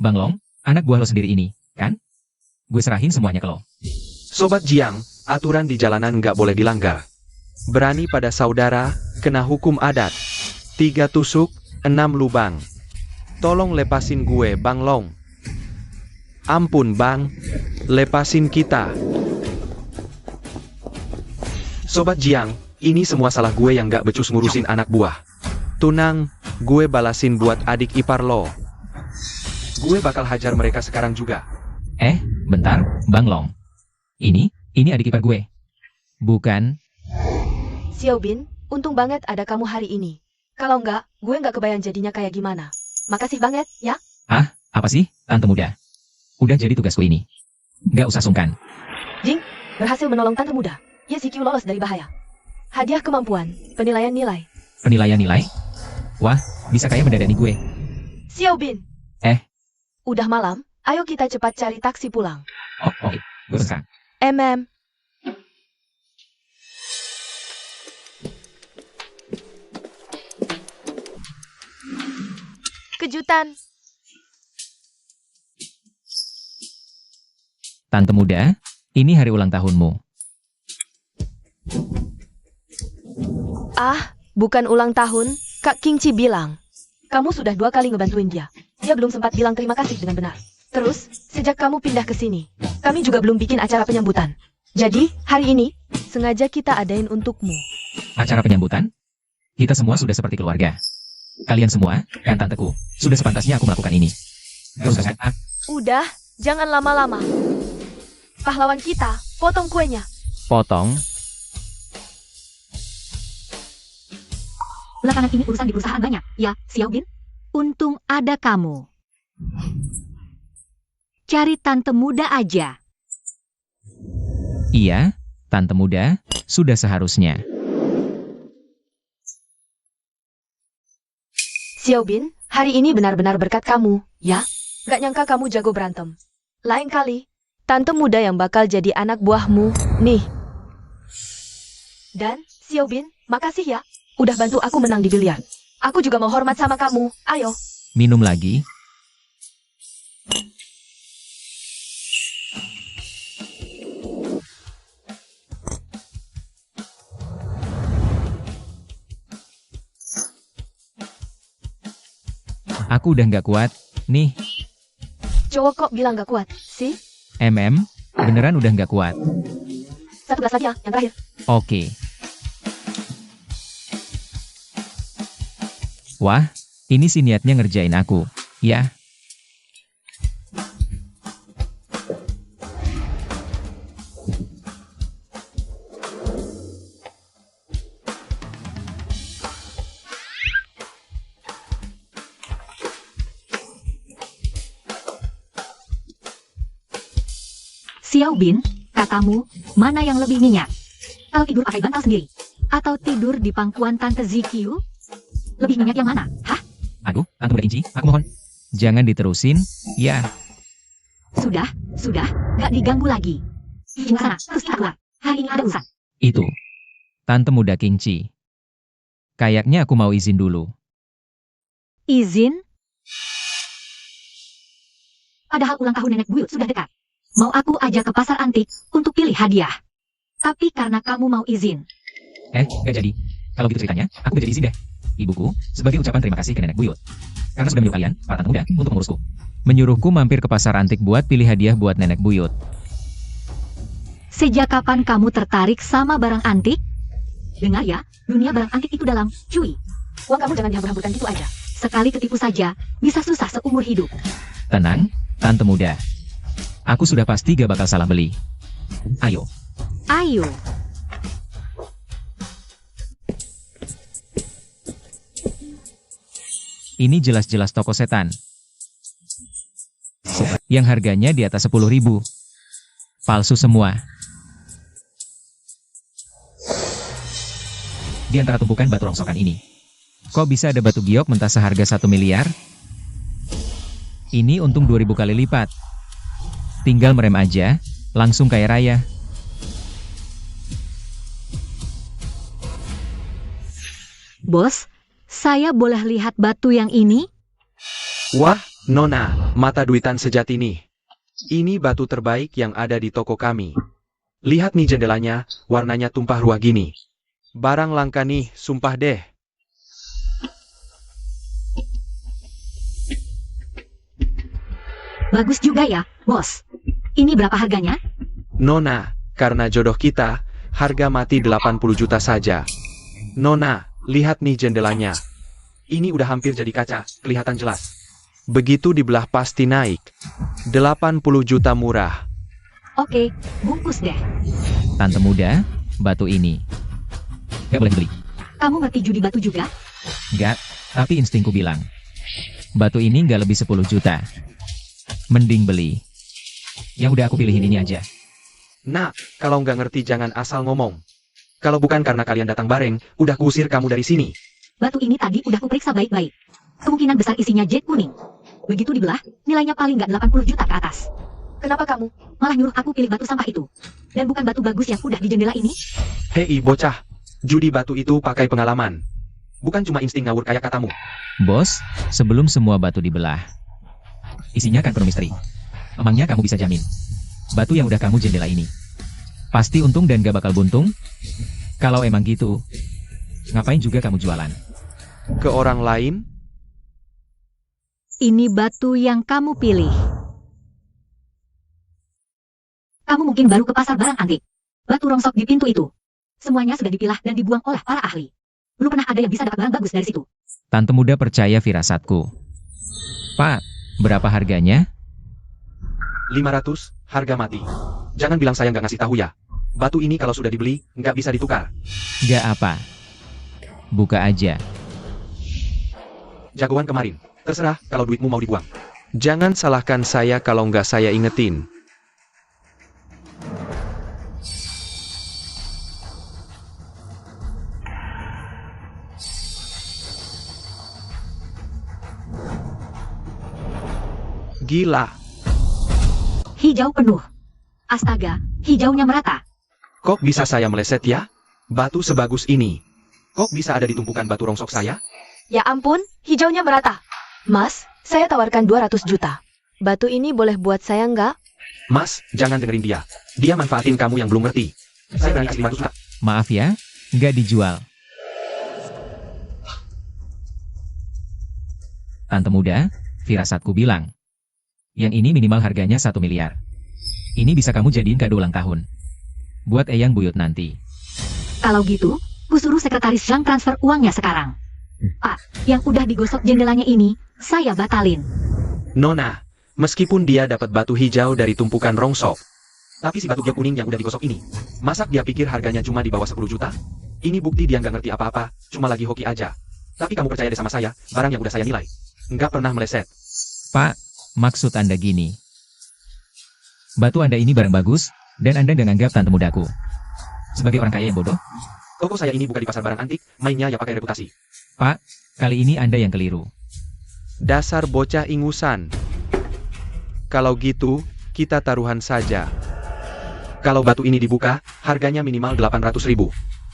Bang Long, anak buah lo sendiri ini, kan? Gue serahin semuanya ke lo. Sobat Jiang, aturan di jalanan nggak boleh dilanggar. Berani pada saudara, kena hukum adat. 3 tusuk, 6 lubang. Tolong lepasin gue, Bang Long. Ampun bang, lepasin kita. Sobat Jiang, ini semua salah gue yang gak becus ngurusin anak buah. Tunang, gue balasin buat adik ipar lo. Gue bakal hajar mereka sekarang juga. Bentar, Bang Long. Ini adik ipar gue. Bukan. Xiao Bin, untung banget ada kamu hari ini. Kalau enggak, gue nggak kebayang jadinya kayak gimana. Makasih banget, ya. Apa sih, tante muda? Udah jadi tugasku ini. Nggak usah sungkan. Jing, berhasil menolong tante muda. YZQ lolos dari bahaya. Hadiah kemampuan, penilaian nilai. Penilaian nilai? Wah, bisa kayak mendadani gue. Xiao Bin. Udah malam, ayo kita cepat cari taksi pulang. Oh, oke. Gue sekarang. Kejutan. Tante muda, ini hari ulang tahunmu. Bukan ulang tahun, Kak Kingci bilang. Kamu sudah 2 kali ngebantuin dia. Dia belum sempat bilang terima kasih dengan benar. Terus, sejak kamu pindah ke sini, kami juga belum bikin acara penyambutan. Jadi, hari ini, sengaja kita adain untukmu. Acara penyambutan? Kita semua sudah seperti keluarga. Kalian semua, kan tanteku, sudah sepantasnya aku melakukan ini. Gak usah kan? Udah, jangan lama-lama. Pahlawan kita, potong kuenya. Potong? Belakangan ini urusan di perusahaan banyak, ya, Xiao Bin? Untung ada kamu. Cari tante muda aja. Iya, tante muda, sudah seharusnya. Xiao Bin, hari ini benar-benar berkat kamu, ya? Gak nyangka kamu jago berantem. Lain kali, tante muda yang bakal jadi anak buahmu, nih. Dan, Xiao Bin, makasih ya. Udah bantu aku menang di biliar. Aku juga mau hormat sama kamu, ayo. Minum lagi? Aku udah nggak kuat, nih. Cowok kok bilang gak kuat, sih? Beneran udah nggak kuat. 1 gelas lagi ya, yang terakhir. Oke. Wah, ini sih niatnya ngerjain aku, ya. Xiao Bin, katamu, mana yang lebih nyenyak? Kau tidur pakai bantal sendiri? Atau tidur di pangkuan Tante ZQ? Lebih nyenyak yang mana? Hah? Aduh, Tante Muda Inci, aku mohon. Jangan diterusin, ya. Sudah, gak diganggu lagi. Di sana, terus kita keluar. Hari ini ada urusan. Itu. Tante Muda Kingci. Kayaknya aku mau izin dulu. izin? Padahal ulang tahun nenek buyut sudah dekat. Mau aku ajak ke pasar antik untuk pilih hadiah. Tapi karena kamu mau izin. Gak jadi. Kalau gitu ceritanya, aku gak jadi izin deh. Ibuku, sebagai ucapan terima kasih ke nenek buyut. Karena sudah menyuruh kalian, para tante muda, untuk mengurusku. Menyuruhku mampir ke pasar antik buat pilih hadiah buat nenek buyut. Sejak kapan kamu tertarik sama barang antik? Dengar ya, dunia barang antik itu dalam, cuy. Uang kamu jangan dihambur-hamburkan gitu aja. Sekali ketipu saja, bisa susah seumur hidup. Tenang, tante muda. Aku sudah pasti gak bakal salah beli. Ayo. Ayo. Ini jelas-jelas toko setan. Yang harganya di atas 10.000. Palsu semua. Di antara tumpukan batu rongsokan ini, kok bisa ada batu giok mentah seharga 1 miliar? Ini untung 2000 kali lipat. Tinggal merem aja, langsung kaya raya. Bos, saya boleh lihat batu yang ini? Wah, Nona, mata duitan sejati nih. Ini batu terbaik yang ada di toko kami. Lihat nih jendelanya, warnanya tumpah ruah gini. Barang langka nih, sumpah deh. Bagus juga ya, bos. Ini berapa harganya? Nona, karena jodoh kita, harga mati 80 juta saja. Nona, lihat nih jendelanya. Ini udah hampir jadi kaca, kelihatan jelas. Begitu dibelah pasti naik. 80 juta murah. Oke, bungkus deh. Tante muda, batu ini gak boleh dibeli. Kamu ngerti judi batu juga? Gak, tapi instingku bilang batu ini gak lebih 10 juta. Mending beli. Yang udah aku pilihin ini aja. Nah, kalau nggak ngerti jangan asal ngomong. Kalau bukan karena kalian datang bareng, udah kuusir kamu dari sini. Batu ini tadi udah kuperiksa baik-baik. Kemungkinan besar isinya jade kuning. Begitu dibelah, nilainya paling nggak 80 juta ke atas. Kenapa kamu? Malah nyuruh aku pilih batu sampah itu. Dan bukan batu bagus yang udah di jendela ini. Hei bocah, judi batu itu pakai pengalaman. Bukan cuma insting ngawur kayak katamu. Bos, sebelum semua batu dibelah, isinya kan penuh misteri. Emangnya kamu bisa jamin batu yang udah kamu jendela ini pasti untung dan gak bakal buntung? Kalau emang gitu, ngapain juga kamu jualan? Ke orang lain? Ini batu yang kamu pilih. Kamu mungkin baru ke pasar barang antik. Batu rongsok di pintu itu. Semuanya sudah dipilah dan dibuang oleh para ahli. Belum pernah ada yang bisa dapat barang bagus dari situ. Tante muda percaya firasatku. Pak, berapa harganya? 500, harga mati. Jangan bilang saya nggak ngasih tahu ya. Batu ini kalau sudah dibeli, nggak bisa ditukar. Gak apa. Buka aja. Jagoan kemarin. Terserah kalau duitmu mau dibuang. Jangan salahkan saya kalau nggak saya ingetin. Gila. Hijau penuh. Astaga, hijaunya merata. Kok bisa saya meleset ya? Batu sebagus ini. Kok bisa ada di tumpukan batu rongsok saya? Ya ampun, hijaunya merata. Mas, saya tawarkan 200 juta. Batu ini boleh buat saya nggak? Mas, jangan dengerin dia. Dia manfaatin kamu yang belum ngerti. Saya berani kasih 500 juta. Maaf ya, nggak dijual. Tante muda, firasatku bilang, yang ini minimal harganya 1 miliar. Ini bisa kamu jadiin kado ulang tahun buat Eyang Buyut nanti. Kalau gitu, ku suruh sekretaris Zhang transfer uangnya sekarang. Pak, yang udah digosok jendelanya ini, saya batalin. Nona, meskipun dia dapat batu hijau dari tumpukan rongsok, tapi si batu giok kuning yang udah digosok ini, masa dia pikir harganya cuma di bawah 10 juta? Ini bukti dia nggak ngerti apa-apa, cuma lagi hoki aja. Tapi kamu percaya deh sama saya, barang yang udah saya nilai. Nggak pernah meleset. Pak, maksud Anda gini. Batu Anda ini barang bagus, dan Anda nggak nganggap tante mudaku sebagai orang kaya yang bodoh? Toko saya ini bukan di pasar barang antik, mainnya ya pakai reputasi. Pak, kali ini Anda yang keliru. Dasar bocah ingusan. Kalau gitu, kita taruhan saja. Kalau batu ini dibuka, harganya minimal 800.000.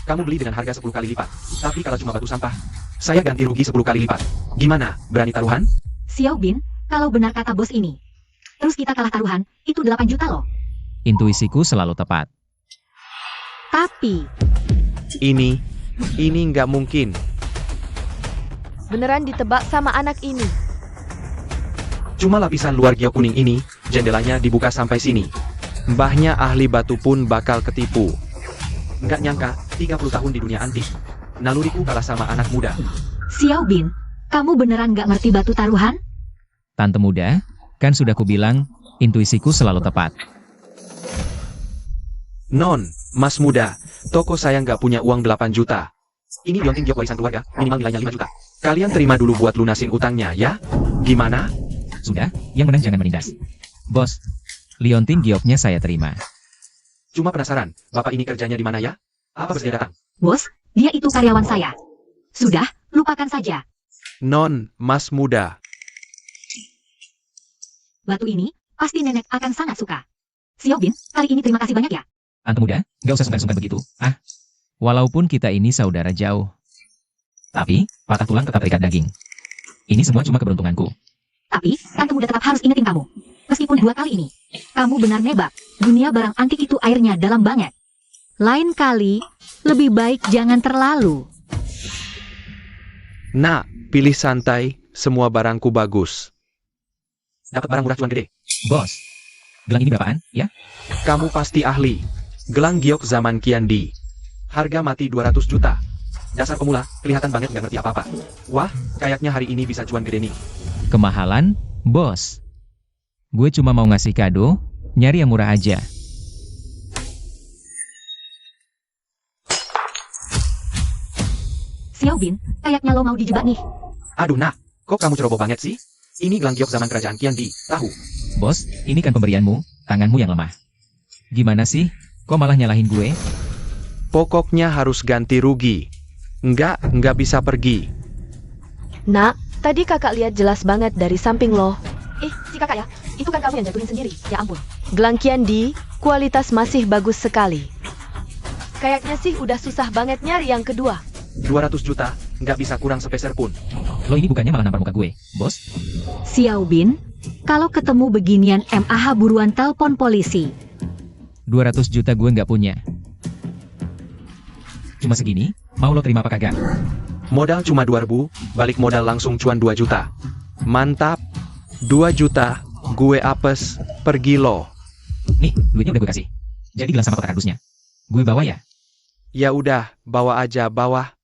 Kamu beli dengan harga 10 kali lipat. Tapi kalau cuma batu sampah, Saya ganti rugi 10 kali lipat. Gimana, berani taruhan? Xiao Bin, kalau benar kata bos ini. Terus kita kalah taruhan, itu 8 juta loh. Intuisiku selalu tepat. Tapi, Ini nggak mungkin. Beneran ditebak sama anak ini. Cuma lapisan luar giok kuning ini, jendelanya dibuka sampai sini. Mbahnya ahli batu pun bakal ketipu. Nggak nyangka, 30 tahun di dunia antik. Naluriku kalah sama anak muda. Xiao Bin, kamu beneran gak ngerti batu taruhan? Tante muda, kan sudah kubilang, intuisiku selalu tepat. Non, mas muda, toko saya nggak punya uang 8 juta. Ini liontin giok warisan keluarga, minimal nilainya 5 juta. Kalian terima dulu buat lunasin utangnya ya? Gimana? Sudah, yang menang jangan menindas. Bos, liontin gioknya saya terima. Cuma penasaran, bapak ini kerjanya di mana ya? Apa bersedia datang? Bos, dia itu karyawan saya. Sudah, lupakan saja. Non, mas muda. Batu ini, pasti nenek akan sangat suka. Xiao Bin, kali ini terima kasih banyak ya. Tante muda, gak usah sungkan-sungkan begitu. Walaupun kita ini saudara jauh. Tapi, patah tulang tetap terikat daging. Ini semua cuma keberuntunganku. Tapi, tante muda tetap harus ingetin kamu. Meskipun 2 kali ini, kamu benar nebak. Dunia barang antik itu airnya dalam banget. Lain kali, lebih baik jangan terlalu. Nak, pilih santai, semua barangku bagus. Dapat barang murah cuan gede. Bos, gelang ini berapaan, ya? Kamu pasti ahli. Gelang giok zaman Qiandi. Harga mati 200 juta. Dasar pemula, kelihatan banget nggak ngerti apa-apa. Wah, kayaknya hari ini bisa cuan gede nih. Kemahalan, bos. Gue cuma mau ngasih kado, nyari yang murah aja. Xiao Bin, kayaknya lo mau dijebak nih. Aduh nak, kok kamu ceroboh banget sih? Ini gelang giok zaman kerajaan Qiandi, tahu? Bos, ini kan pemberianmu, tanganmu yang lemah. Gimana sih? Kok malah nyalahin gue? Pokoknya harus ganti rugi. Nggak bisa pergi. Nak, tadi kakak lihat jelas banget dari samping lo. Si kakak ya, itu kan kamu yang jatuhin sendiri. Ya ampun. Gelang Qiandi, kualitas masih bagus sekali. Kayaknya sih udah susah banget nyari yang kedua. 200 juta, nggak bisa kurang sepeser pun. Lo ini bukannya malah nampar muka gue, bos? Xiao Bin, kalau ketemu beginian MAH buruan telepon polisi. 200 juta gue nggak punya. Cuma segini, mau lo terima apa kagak? Modal cuma 2.000, balik modal langsung cuan 2 juta. Mantap. 2 juta, gue apes, pergi lo. Nih, duitnya udah gue kasih. Jadi gelang sama kotak kardusnya. Gue bawa ya? Ya udah, bawa aja, bawa.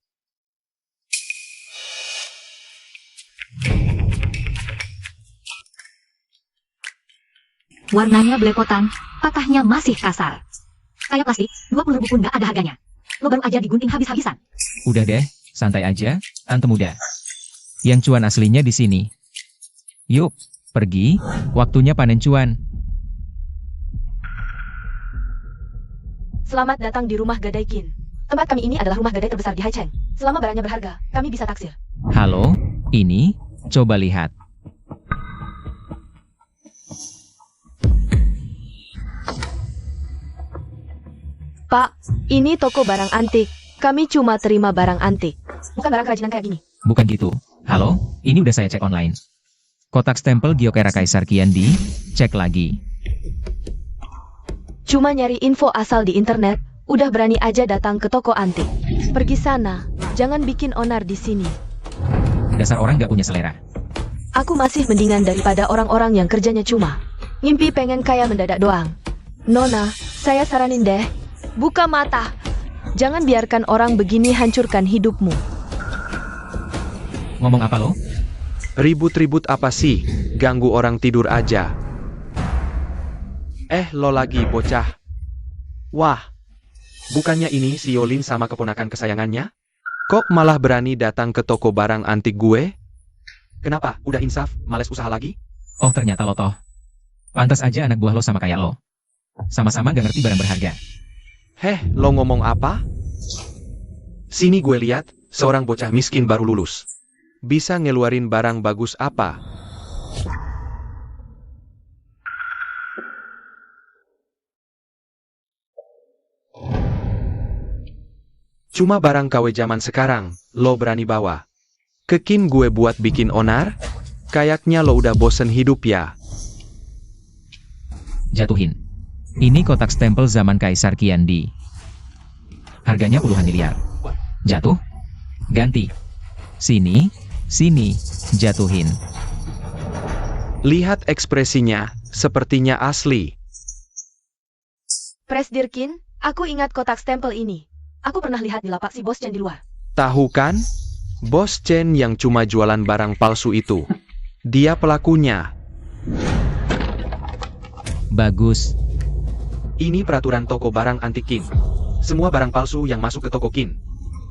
Warnanya belepotan, patahnya masih kasar. Kayak plastik, 20.000 pun gak ada harganya. Lo baru aja digunting habis-habisan. Udah deh, santai aja, tante muda. Yang cuan aslinya di sini. Yuk, pergi, waktunya panen cuan. Selamat datang di rumah Gadai Qin. Tempat kami ini adalah rumah gadai terbesar di Haicheng. Selama barangnya berharga, kami bisa taksir. Halo, ini, coba lihat. Pak, ini toko barang antik. Kami cuma terima barang antik. Bukan barang kerajinan kayak gini. Bukan gitu. Halo, ini udah saya cek online. Kotak stempel giok era Kaisar Qiandi, cek lagi. Cuma nyari info asal di internet, udah berani aja datang ke toko antik. Pergi sana, jangan bikin onar di sini. Dasar orang gak punya selera. Aku masih mendingan daripada orang-orang yang kerjanya cuma ngimpi pengen kaya mendadak doang. Nona, saya saranin deh, buka mata. Jangan biarkan orang begini hancurkan hidupmu. Ngomong apa lo? Ribut-ribut apa sih? Ganggu orang tidur aja. Lo lagi bocah. Wah, bukannya ini si Yolin sama keponakan kesayangannya? Kok malah berani datang ke toko barang antik gue? Kenapa? Udah insaf, males usaha lagi? Oh ternyata lo toh. Pantas aja anak buah lo sama kayak lo. Sama-sama gak ngerti barang berharga. Lo ngomong apa? Sini gue lihat, seorang bocah miskin baru lulus. Bisa ngeluarin barang bagus apa? Cuma barang KW zaman sekarang, lo berani bawa. Kekin gue buat bikin onar? Kayaknya lo udah bosen hidup ya. Jatuhin. Ini kotak stempel zaman Kaisar Qian Di. Harganya puluhan miliar. Jatuh? Ganti. Sini, sini, jatuhin. Lihat ekspresinya, sepertinya asli. Presdirkin, aku ingat kotak stempel ini. Aku pernah lihat di lapak si Bos Chen di luar. Tahu kan? Bos Chen yang cuma jualan barang palsu itu. Dia pelakunya. Bagus. Ini peraturan toko barang antik Qin. Semua barang palsu yang masuk ke toko Qin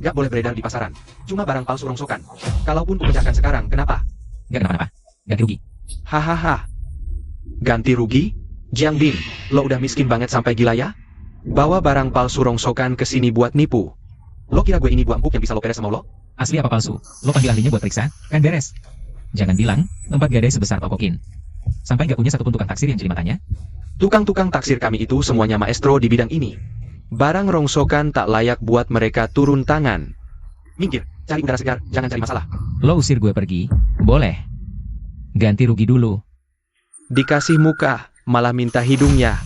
gak boleh beredar di pasaran. Cuma barang palsu rongsokan. Kalaupun kupecahkan sekarang, kenapa? Gak kenapa-napa. Ganti rugi. Hahaha. Ganti rugi? Jiang Bin, lo udah miskin banget sampai gila ya? Bawa barang palsu rongsokan ke sini buat nipu. Lo kira gue ini buah empuk yang bisa lo peres sama lo? Asli apa palsu? Lo panggil ahlinya buat periksa, kan beres. Jangan bilang, tempat gadai sebesar toko Qin. Sampai gak punya satupun tukang taksir yang jadi matanya. Tukang-tukang taksir kami itu semuanya maestro di bidang ini. Barang rongsokan tak layak buat mereka turun tangan. Minggir, cari udara segar, jangan cari masalah. Lo usir gue pergi? Boleh. Ganti rugi dulu. Dikasih muka, malah minta hidungnya.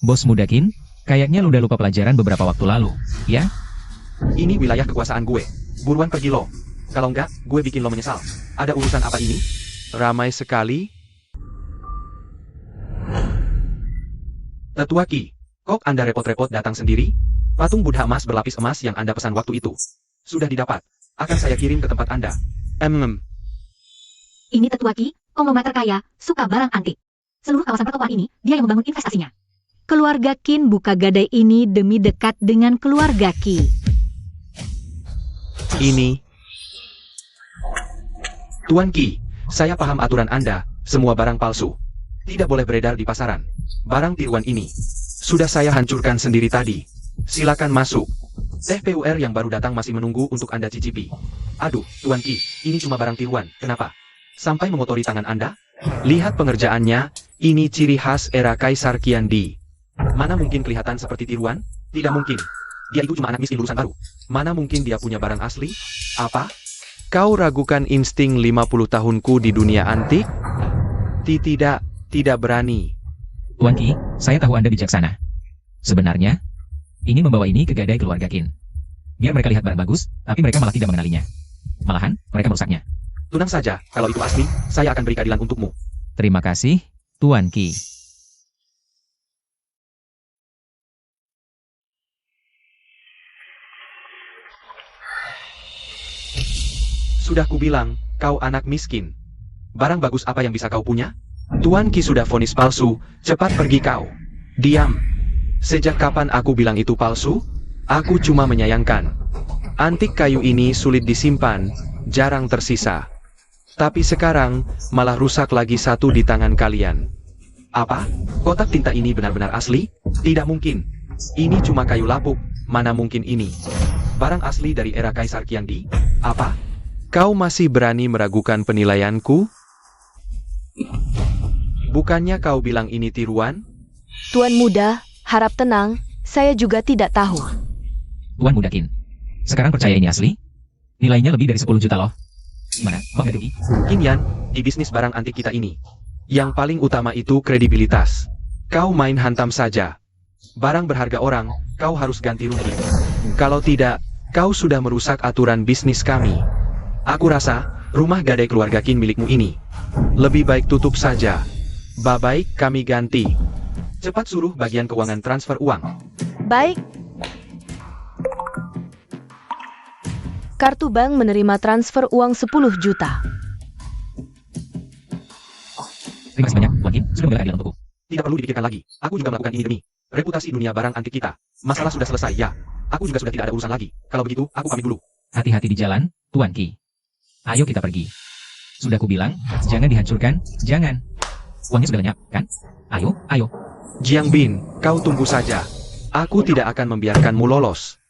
Bos muda Qin, kayaknya lo udah lupa pelajaran beberapa waktu lalu, ya? Ini wilayah kekuasaan gue. Buruan pergi lo. Kalau enggak, gue bikin lo menyesal. Ada urusan apa ini? Ramai sekali. Tetua Qi, kok Anda repot-repot datang sendiri? Patung Buddha emas berlapis emas yang Anda pesan waktu itu sudah didapat. Akan saya kirim ke tempat Anda. Ini Tetua Qi, konglomerat terkaya, suka barang antik. Seluruh kawasan pertokoan ini, dia yang membangun investasinya. Keluarga Qin buka gadai ini demi dekat dengan keluarga Qi. Ini. Tuan Qi, saya paham aturan Anda, semua barang palsu tidak boleh beredar di pasaran. Barang tiruan ini sudah saya hancurkan sendiri tadi. Silakan masuk. Teh PUR yang baru datang masih menunggu untuk Anda cicipi. Aduh, Tuan Qi, ini cuma barang tiruan, kenapa? Sampai mengotori tangan Anda? Lihat pengerjaannya, ini ciri khas era Kaisar Qian Di. Mana mungkin kelihatan seperti tiruan? Tidak mungkin. Dia itu cuma anak miskin lulusan baru. Mana mungkin dia punya barang asli? Apa? Kau ragukan insting 50 tahunku di dunia antik? Tidak berani. Tuan Qi, saya tahu Anda bijaksana. Sebenarnya, ingin membawa ini ke gadai keluarga Qin. Biar mereka lihat barang bagus, tapi mereka malah tidak mengenalinya. Malahan, mereka merusaknya. Tenang saja, kalau itu asli, saya akan beri keadilan untukmu. Terima kasih, Tuan Qi. Sudah kubilang, kau anak miskin. Barang bagus apa yang bisa kau punya? Tuan Qi sudah vonis palsu, cepat pergi kau. Diam. Sejak kapan aku bilang itu palsu? Aku cuma menyayangkan. Antik kayu ini sulit disimpan, jarang tersisa. Tapi sekarang, malah rusak lagi satu di tangan kalian. Apa? Kotak tinta ini benar-benar asli? Tidak mungkin. Ini cuma kayu lapuk, mana mungkin ini? Barang asli dari era Kaisar Qian Di? Apa? Kau masih berani meragukan penilaianku? Bukannya kau bilang ini tiruan? Tuan muda, harap tenang, saya juga tidak tahu. Tuan muda Qin, sekarang percaya ini asli? Nilainya lebih dari 10 juta loh. Gimana? Mau nggak rugi? Qin Yan, di bisnis barang antik kita ini, yang paling utama itu kredibilitas. Kau main hantam saja. Barang berharga orang, kau harus ganti rugi. Kalau tidak, kau sudah merusak aturan bisnis kami. Aku rasa, rumah gadai keluarga Qin milikmu ini lebih baik tutup saja. Baik, kami ganti. Cepat suruh bagian keuangan transfer uang. Baik. Kartu bank menerima transfer uang 10 juta. Terima kasih banyak, Tuan Qin, sudah membela keadilan untukku. Tidak perlu dipikirkan lagi. Aku juga melakukan ini demi reputasi dunia barang antik kita. Masalah sudah selesai, ya. Aku juga sudah tidak ada urusan lagi. Kalau begitu, aku pamit dulu. Hati-hati di jalan, Tuan Qi. Ayo kita pergi. Sudah kubilang, jangan dihancurkan, jangan. Uangnya sudah lenyap, kan? Ayo, ayo. Jiang Bin, kau tunggu saja. Aku tidak akan membiarkanmu lolos.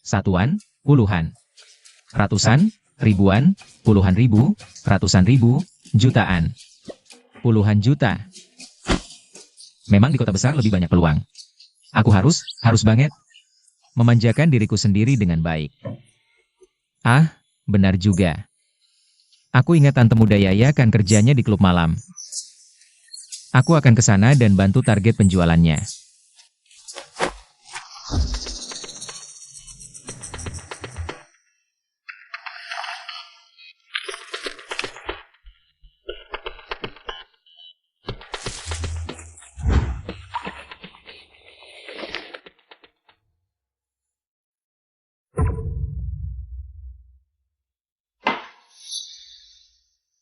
Satuan, puluhan. Ratusan, ribuan, puluhan ribu, ratusan ribu, jutaan. Puluhan juta. Memang di kota besar lebih banyak peluang. Aku harus banget memanjakan diriku sendiri dengan baik. Ah, benar juga. Aku ingat Tante Muda Yaya kan kerjanya di klub malam. Aku akan ke sana dan bantu target penjualannya.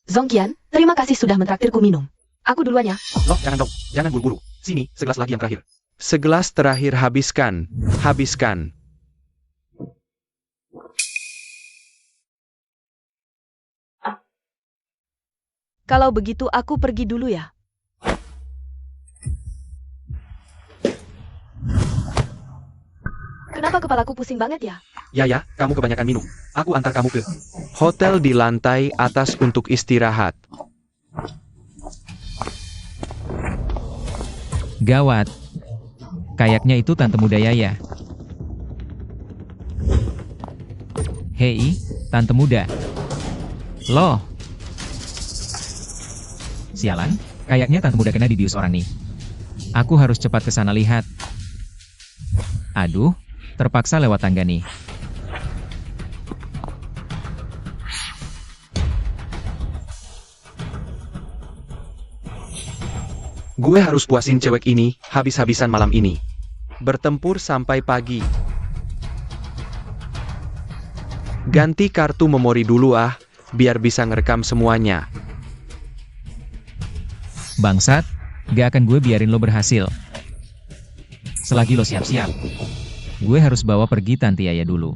Zongqian, terima kasih sudah mentraktirku minum. Aku duluan ya. Loh, jangan dong. Jangan buru-buru. Sini, segelas lagi yang terakhir. Segelas terakhir habiskan. Habiskan. Kalau begitu aku pergi dulu ya. Kenapa kepalaku pusing banget ya? Ya, kamu kebanyakan minum. Aku antar kamu ke hotel di lantai atas untuk istirahat. Gawat. Kayaknya itu Tante Muda Yaya. Hei, Tante Muda. Loh. Sialan, kayaknya Tante Muda kena dibius orang nih. Aku harus cepat ke sana lihat. Aduh, terpaksa lewat tangga nih. Gue harus puasin cewek ini, habis-habisan malam ini. Bertempur sampai pagi. Ganti kartu memori dulu biar bisa ngerekam semuanya. Bangsat, gak akan gue biarin lo berhasil. Selagi lo siap-siap, gue harus bawa pergi Tante Yaya dulu.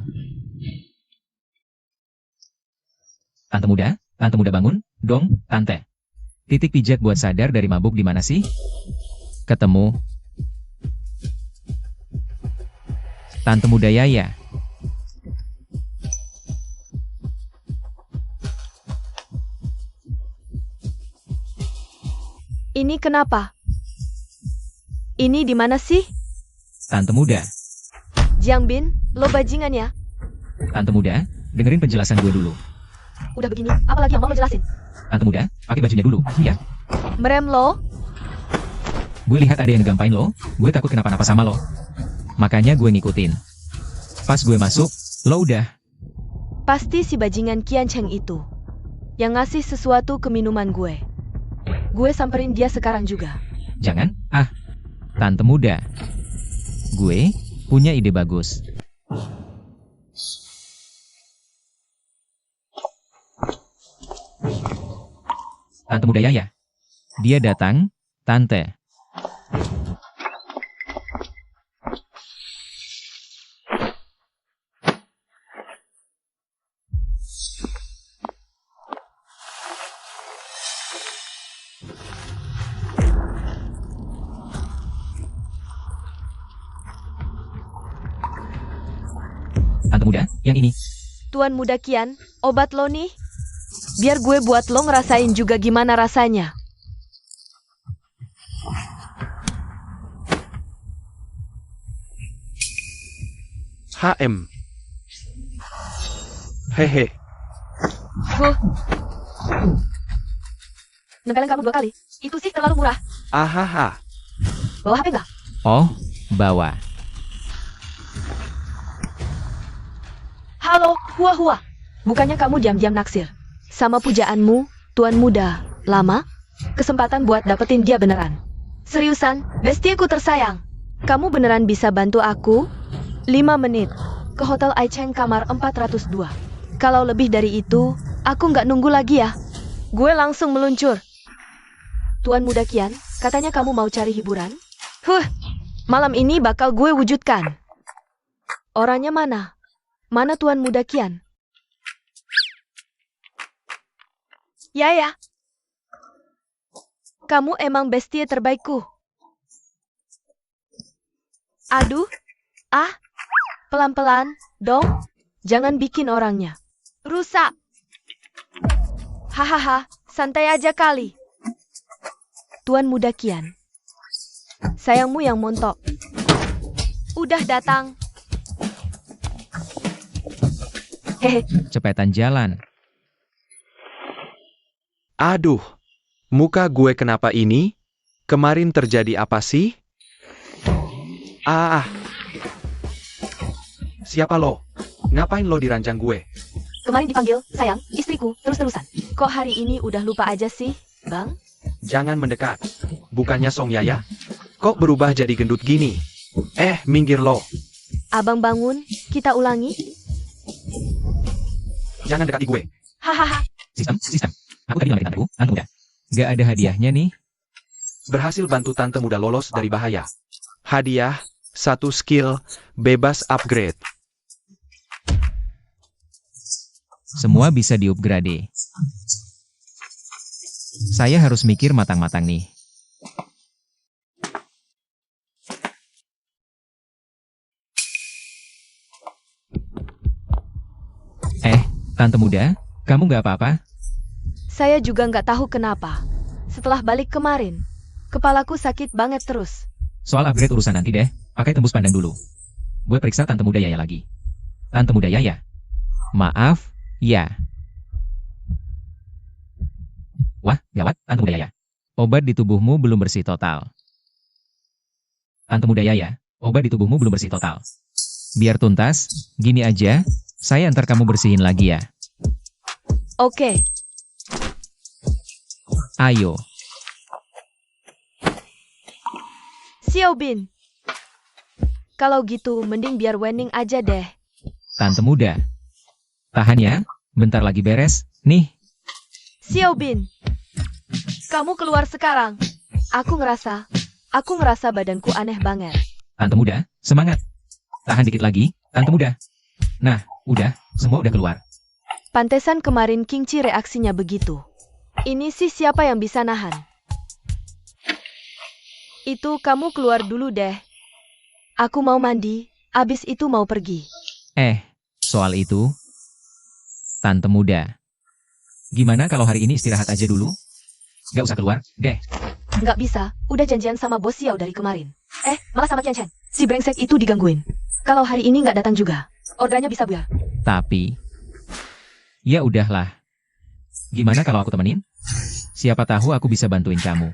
Tante Muda bangun, dong, Tante. Titik pijat buat sadar dari mabuk di mana sih? Ketemu. Tante Muda Yaya. Ini kenapa? Ini di mana sih? Tante Muda. Jiang Bin, lo bajingan ya? Tante Muda, dengerin penjelasan gue dulu. Udah begini, apalagi yang mau lo jelasin? Tante Muda, pakai bajunya dulu, ya. Merem lo? Gue lihat ada yang ngegampain lo, gue takut kenapa-napa sama lo. Makanya gue ngikutin. Pas gue masuk, lo udah. Pasti si bajingan Qian Cheng itu. Yang ngasih sesuatu ke minuman gue. Gue samperin dia sekarang juga. Jangan, Tante Muda. Gue punya ide bagus. Tante Muda Yaya. Dia datang, Tante. Tante Muda, yang ini. Tuan Muda Qian, obat lo nih. Biar gue buat lo ngerasain juga gimana rasanya. HM. Hehe. Nempelin kamu 2 kali. Itu sih terlalu murah. Ahaha. Bawa HP nggak? Oh, bawa. Halo, Hua. Bukannya kamu diam-diam naksir sama pujaanmu, Tuan Muda. Lama? Kesempatan buat dapetin dia beneran. Seriusan, bestiaku tersayang. Kamu beneran bisa bantu aku? 5 menit. Ke Hotel Aicheng kamar 402. Kalau lebih dari itu, aku nggak nunggu lagi ya. Gue langsung meluncur. Tuan Muda Qian, katanya kamu mau cari hiburan? Malam ini bakal gue wujudkan. Orangnya mana? Mana Tuan Muda Qian? Ya. Kamu emang bestie terbaikku. Aduh. Pelan-pelan, dong. Jangan bikin orangnya rusak. Hahaha, santai aja kali. Tuan Muda Qian. Sayangmu yang montok. Udah datang. Hehe, Cepetan jalan. Aduh, muka gue kenapa ini? Kemarin terjadi apa sih? Ah, siapa lo? Ngapain lo diranjang gue? kemarin dipanggil, sayang, istriku, terus-terusan. Kok hari ini udah lupa aja sih, Bang? Jangan mendekat. Bukannya Song Yaya? Kok berubah jadi gendut gini? Minggir lo. Abang bangun, kita ulangi. Jangan dekati gue. Hahaha, Sistem. Aku tadi nyelamatin tanteku, tante muda. Gak ada hadiahnya nih. Berhasil bantu tante muda lolos dari bahaya. Hadiah, 1 skill, bebas upgrade. Semua bisa di-upgrade. Saya harus mikir matang-matang nih. Tante muda, kamu nggak apa-apa? saya juga nggak tahu kenapa. Setelah balik kemarin, kepalaku sakit banget terus. Soal upgrade urusan nanti deh, pakai tembus pandang dulu. Gue periksa Tante muda Yaya lagi. Tante muda Yaya. Maaf, ya. Wah, gawat, Tante muda Yaya. Obat di tubuhmu belum bersih total. Tante muda Yaya, obat di tubuhmu belum bersih total. Biar tuntas, gini aja, saya antar kamu bersihin lagi ya. Oke, Ayo. Xiao Bin. Kalau gitu, mending biar Wening aja deh. Tante muda. Tahan ya, bentar lagi beres, nih. Xiao Bin. Kamu keluar sekarang. Aku ngerasa badanku aneh banget. Tante muda, semangat. Tahan dikit lagi, Tante muda. Nah, udah, semua udah keluar. Pantesan kemarin Kingci reaksinya begitu. Ini sih siapa yang bisa nahan? Itu kamu keluar dulu deh. Aku mau mandi, abis itu mau pergi. Soal itu, Tante muda. Gimana kalau hari ini istirahat aja dulu? Gak usah keluar, deh. Nggak bisa, udah janjian sama bos Xiao dari kemarin. Malah sama Qian Chen. Si brengsek itu digangguin. Kalau hari ini nggak datang juga, ordernya bisa buyar. Tapi, ya udahlah. Gimana kalau aku temenin? Siapa tahu aku bisa bantuin kamu.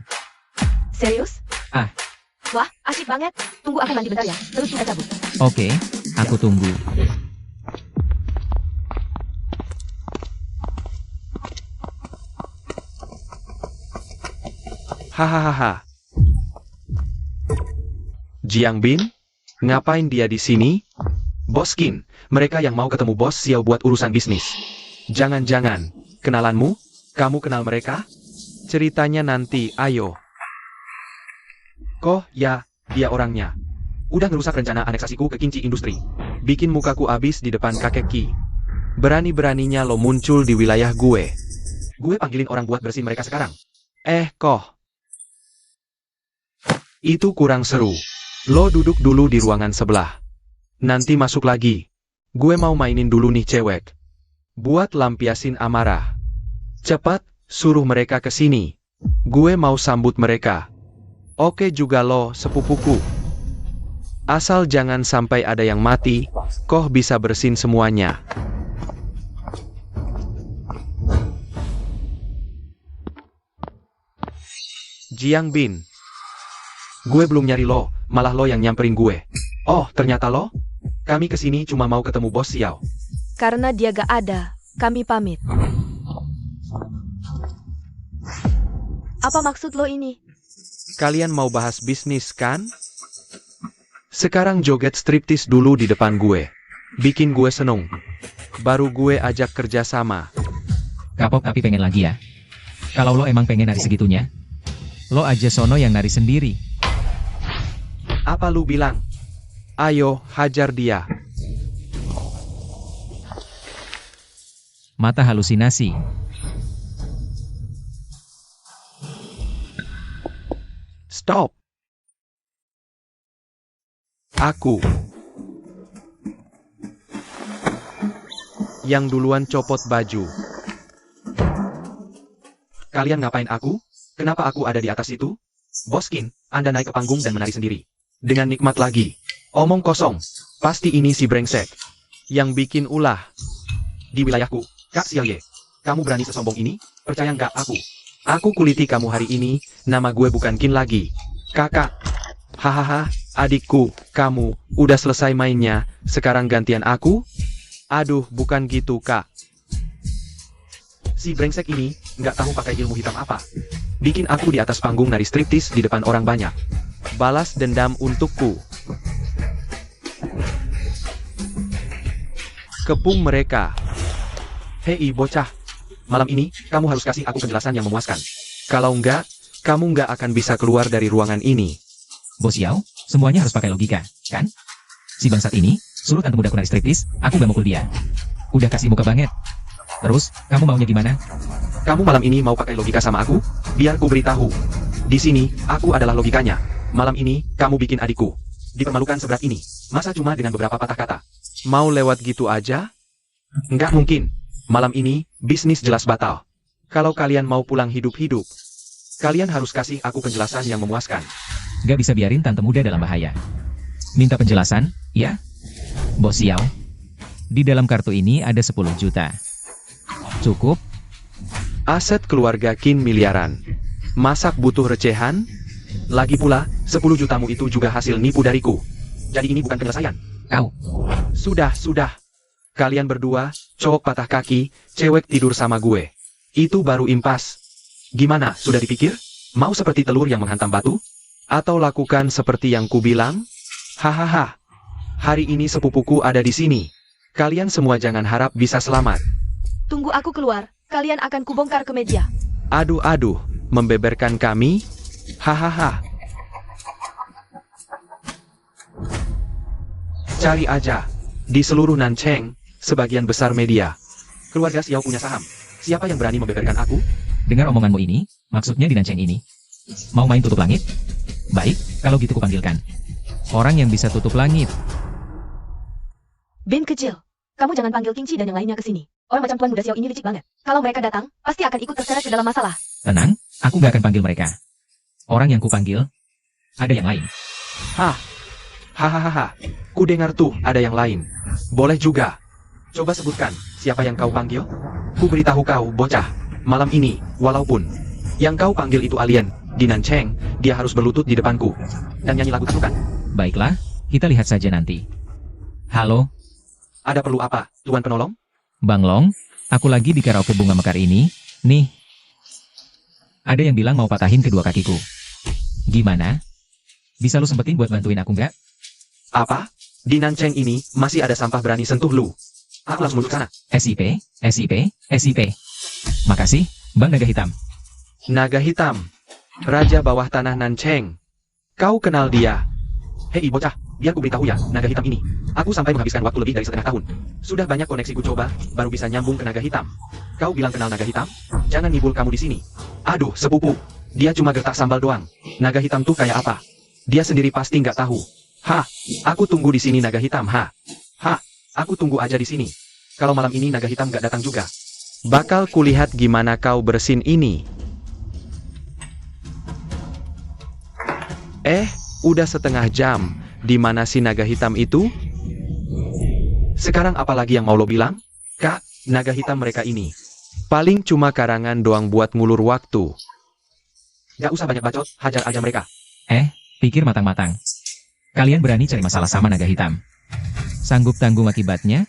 Serius? Ah. Wah, asik banget. Tunggu aku mandi bentar ya, terus kita cabut. Oke, aku tunggu. Hahaha. Jiang Bin? Ngapain dia di sini? Bos Qin, mereka yang mau ketemu Bos Xiao buat urusan bisnis. Jangan-jangan, kenalanmu? Kamu kenal mereka? Ceritanya nanti, ayo. Kok, ya, dia orangnya. Udah ngerusak rencana aneksasiku ke Kinci Industri. Bikin mukaku abis di depan kakek Ki. Berani-beraninya lo muncul di wilayah gue. Gue panggilin orang buat bersihin mereka sekarang. Kok. Itu kurang seru. Lo duduk dulu di ruangan sebelah. Nanti masuk lagi. Gue mau mainin dulu nih cewek. Buat lampiasin amarah. Cepat, suruh mereka ke sini. Gue mau sambut mereka. Oke juga lo, sepupuku. Asal jangan sampai ada yang mati, kok bisa bersin semuanya. Jiang Bin. Gue belum nyari lo, malah lo yang nyamperin gue. Oh, ternyata lo? Kami kesini cuma mau ketemu Bos Xiao. Karena dia gak ada, kami pamit. Apa maksud lo ini? Kalian mau bahas bisnis kan? Sekarang joget striptis dulu di depan gue. Bikin gue seneng. Baru gue ajak kerja sama. Kapok tapi pengen lagi ya. Kalau lo emang pengen nari segitunya, lo aja sono yang nari sendiri. Apa lu bilang? Ayo, hajar dia. Mata halusinasi. Stop. Aku. Yang duluan copot baju. Kalian ngapain aku? Kenapa aku ada di atas itu? Bos Qin, Anda naik ke panggung dan menari sendiri. Dengan nikmat lagi. Omong kosong. Pasti ini si brengsek. Yang bikin ulah. di wilayahku. Kak Xiaoye, kamu berani sesombong ini? Percaya nggak aku? Aku kuliti kamu hari ini, nama gue bukan Qin lagi. Kakak. Hahaha, adikku, kamu udah selesai mainnya, sekarang gantian aku? Aduh, bukan gitu, Kak. Si brengsek ini, nggak tahu pakai ilmu hitam apa. Bikin aku di atas panggung nari striptis di depan orang banyak. Balas dendam untukku. Kepung mereka. Hei bocah, malam ini, kamu harus kasih aku penjelasan yang memuaskan. Kalau enggak, kamu nggak akan bisa keluar dari ruangan ini. Bos Xiao, semuanya harus pakai logika, kan? Si bangsat ini, suruh tante mudaku nari striptis, aku gak mukul dia. Udah kasih muka banget. Terus, kamu maunya gimana? Kamu malam ini mau pakai logika sama aku? Biar ku beritahu. Di sini, aku adalah logikanya. Malam ini, kamu bikin adikku dipermalukan seberat ini. Masa cuma dengan beberapa patah kata? Mau lewat gitu aja? Nggak mungkin. Malam ini, bisnis jelas batal. Kalau kalian mau pulang hidup-hidup, kalian harus kasih aku penjelasan yang memuaskan. Gak bisa biarin tante muda dalam bahaya. Minta penjelasan, ya? Bos Xiao, di dalam kartu ini ada 10 juta. Cukup? Aset keluarga Qin miliaran. Masak butuh recehan? Lagi pula, 10 jutamu itu juga hasil nipu dariku. Jadi ini bukan penyelesaian. Kau. Sudah. Kalian berdua, cowok patah kaki, cewek tidur sama gue. Itu baru impas. Gimana, sudah dipikir? Mau seperti telur yang menghantam batu? Atau lakukan seperti yang kubilang? Hahaha. Hari ini sepupuku ada di sini. Kalian semua jangan harap bisa selamat. Tunggu aku keluar, kalian akan kubongkar ke media. Aduh, membeberkan kami? Hahaha. Cari aja. Di seluruh Nancheng, sebagian besar media. Keluarga Xiao punya saham. Siapa yang berani membeberkan aku? Dengar omonganmu ini, maksudnya di Nancheng ini. Mau main tutup langit? Baik, kalau gitu kupanggilkan. Orang yang bisa tutup langit. Bin kecil, kamu jangan panggil Qingci dan yang lainnya ke sini. Orang macam Tuan Muda Xiao ini licik banget. Kalau mereka datang, pasti akan ikut terseret ke dalam masalah. Tenang, aku gak akan panggil mereka. Orang yang kupanggil, ada yang lain. Hahaha. Ku dengar tuh ada yang lain. Boleh juga. Coba sebutkan, siapa yang kau panggil? Ku beritahu kau, bocah. Malam ini, walaupun yang kau panggil itu alien, di Nancheng, dia harus berlutut di depanku. Dan nyanyi lagu takutan. Baiklah, kita lihat saja nanti. Halo, Ada perlu apa, Tuan Penolong? Bang Long, aku lagi di karaoke bunga mekar ini, nih. Ada yang bilang mau patahin kedua kakiku. Gimana? Bisa lu sempetin buat bantuin aku nggak? Apa? Di Nancheng ini, masih ada sampah berani sentuh lu. Aku langsung menuju sana. SIP, SIP, SIP. Makasih, Bang Naga Hitam. Naga Hitam. Raja bawah tanah Nancheng. Kau kenal dia? Hei bocah, biar ku beritahu ya, Naga Hitam ini. Aku sampai menghabiskan waktu lebih dari setengah tahun. Sudah banyak koneksi ku coba, baru bisa nyambung ke Naga Hitam. Kau bilang kenal Naga Hitam? Jangan ngibul kamu di sini. Aduh, sepupu. Dia cuma gertak sambal doang. Naga Hitam tuh kayak apa? Dia sendiri pasti nggak tahu. Aku tunggu di sini Naga Hitam, aku tunggu aja di sini. Kalau malam ini Naga Hitam nggak datang juga, bakal kulihat gimana kau bersin ini. Udah setengah jam. Di mana si Naga Hitam itu? Sekarang apalagi yang mau lo bilang? Kak, Naga Hitam mereka ini paling cuma karangan doang buat ngulur waktu. Gak usah banyak bacot, hajar aja mereka. Pikir matang-matang. Kalian berani cari masalah sama Naga Hitam. Sanggup tanggung akibatnya?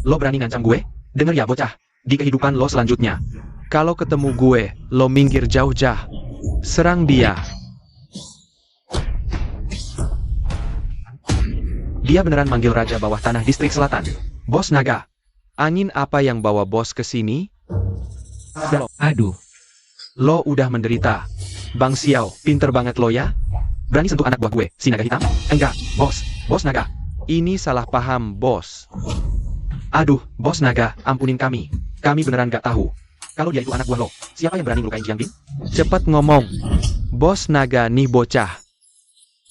Lo berani ngancam gue? Dengar ya bocah, di kehidupan lo selanjutnya, kalau ketemu gue, lo minggir jauh-jauh. Serang dia. Dia beneran manggil Raja Bawah Tanah Distrik Selatan. Bos Naga. Angin apa yang bawa bos ke sini? Aduh, Lo udah menderita. Bang Xiao, pinter banget lo ya. Berani sentuh anak buah gue, si Naga Hitam? Enggak, bos. Bos Naga. Ini salah paham, bos. Aduh, bos Naga, ampunin kami. Kami beneran gak tahu. Kalau dia itu anak buah lo, siapa yang berani ngelukain Jiang Bin? Cepet ngomong. Bos Naga nih bocah.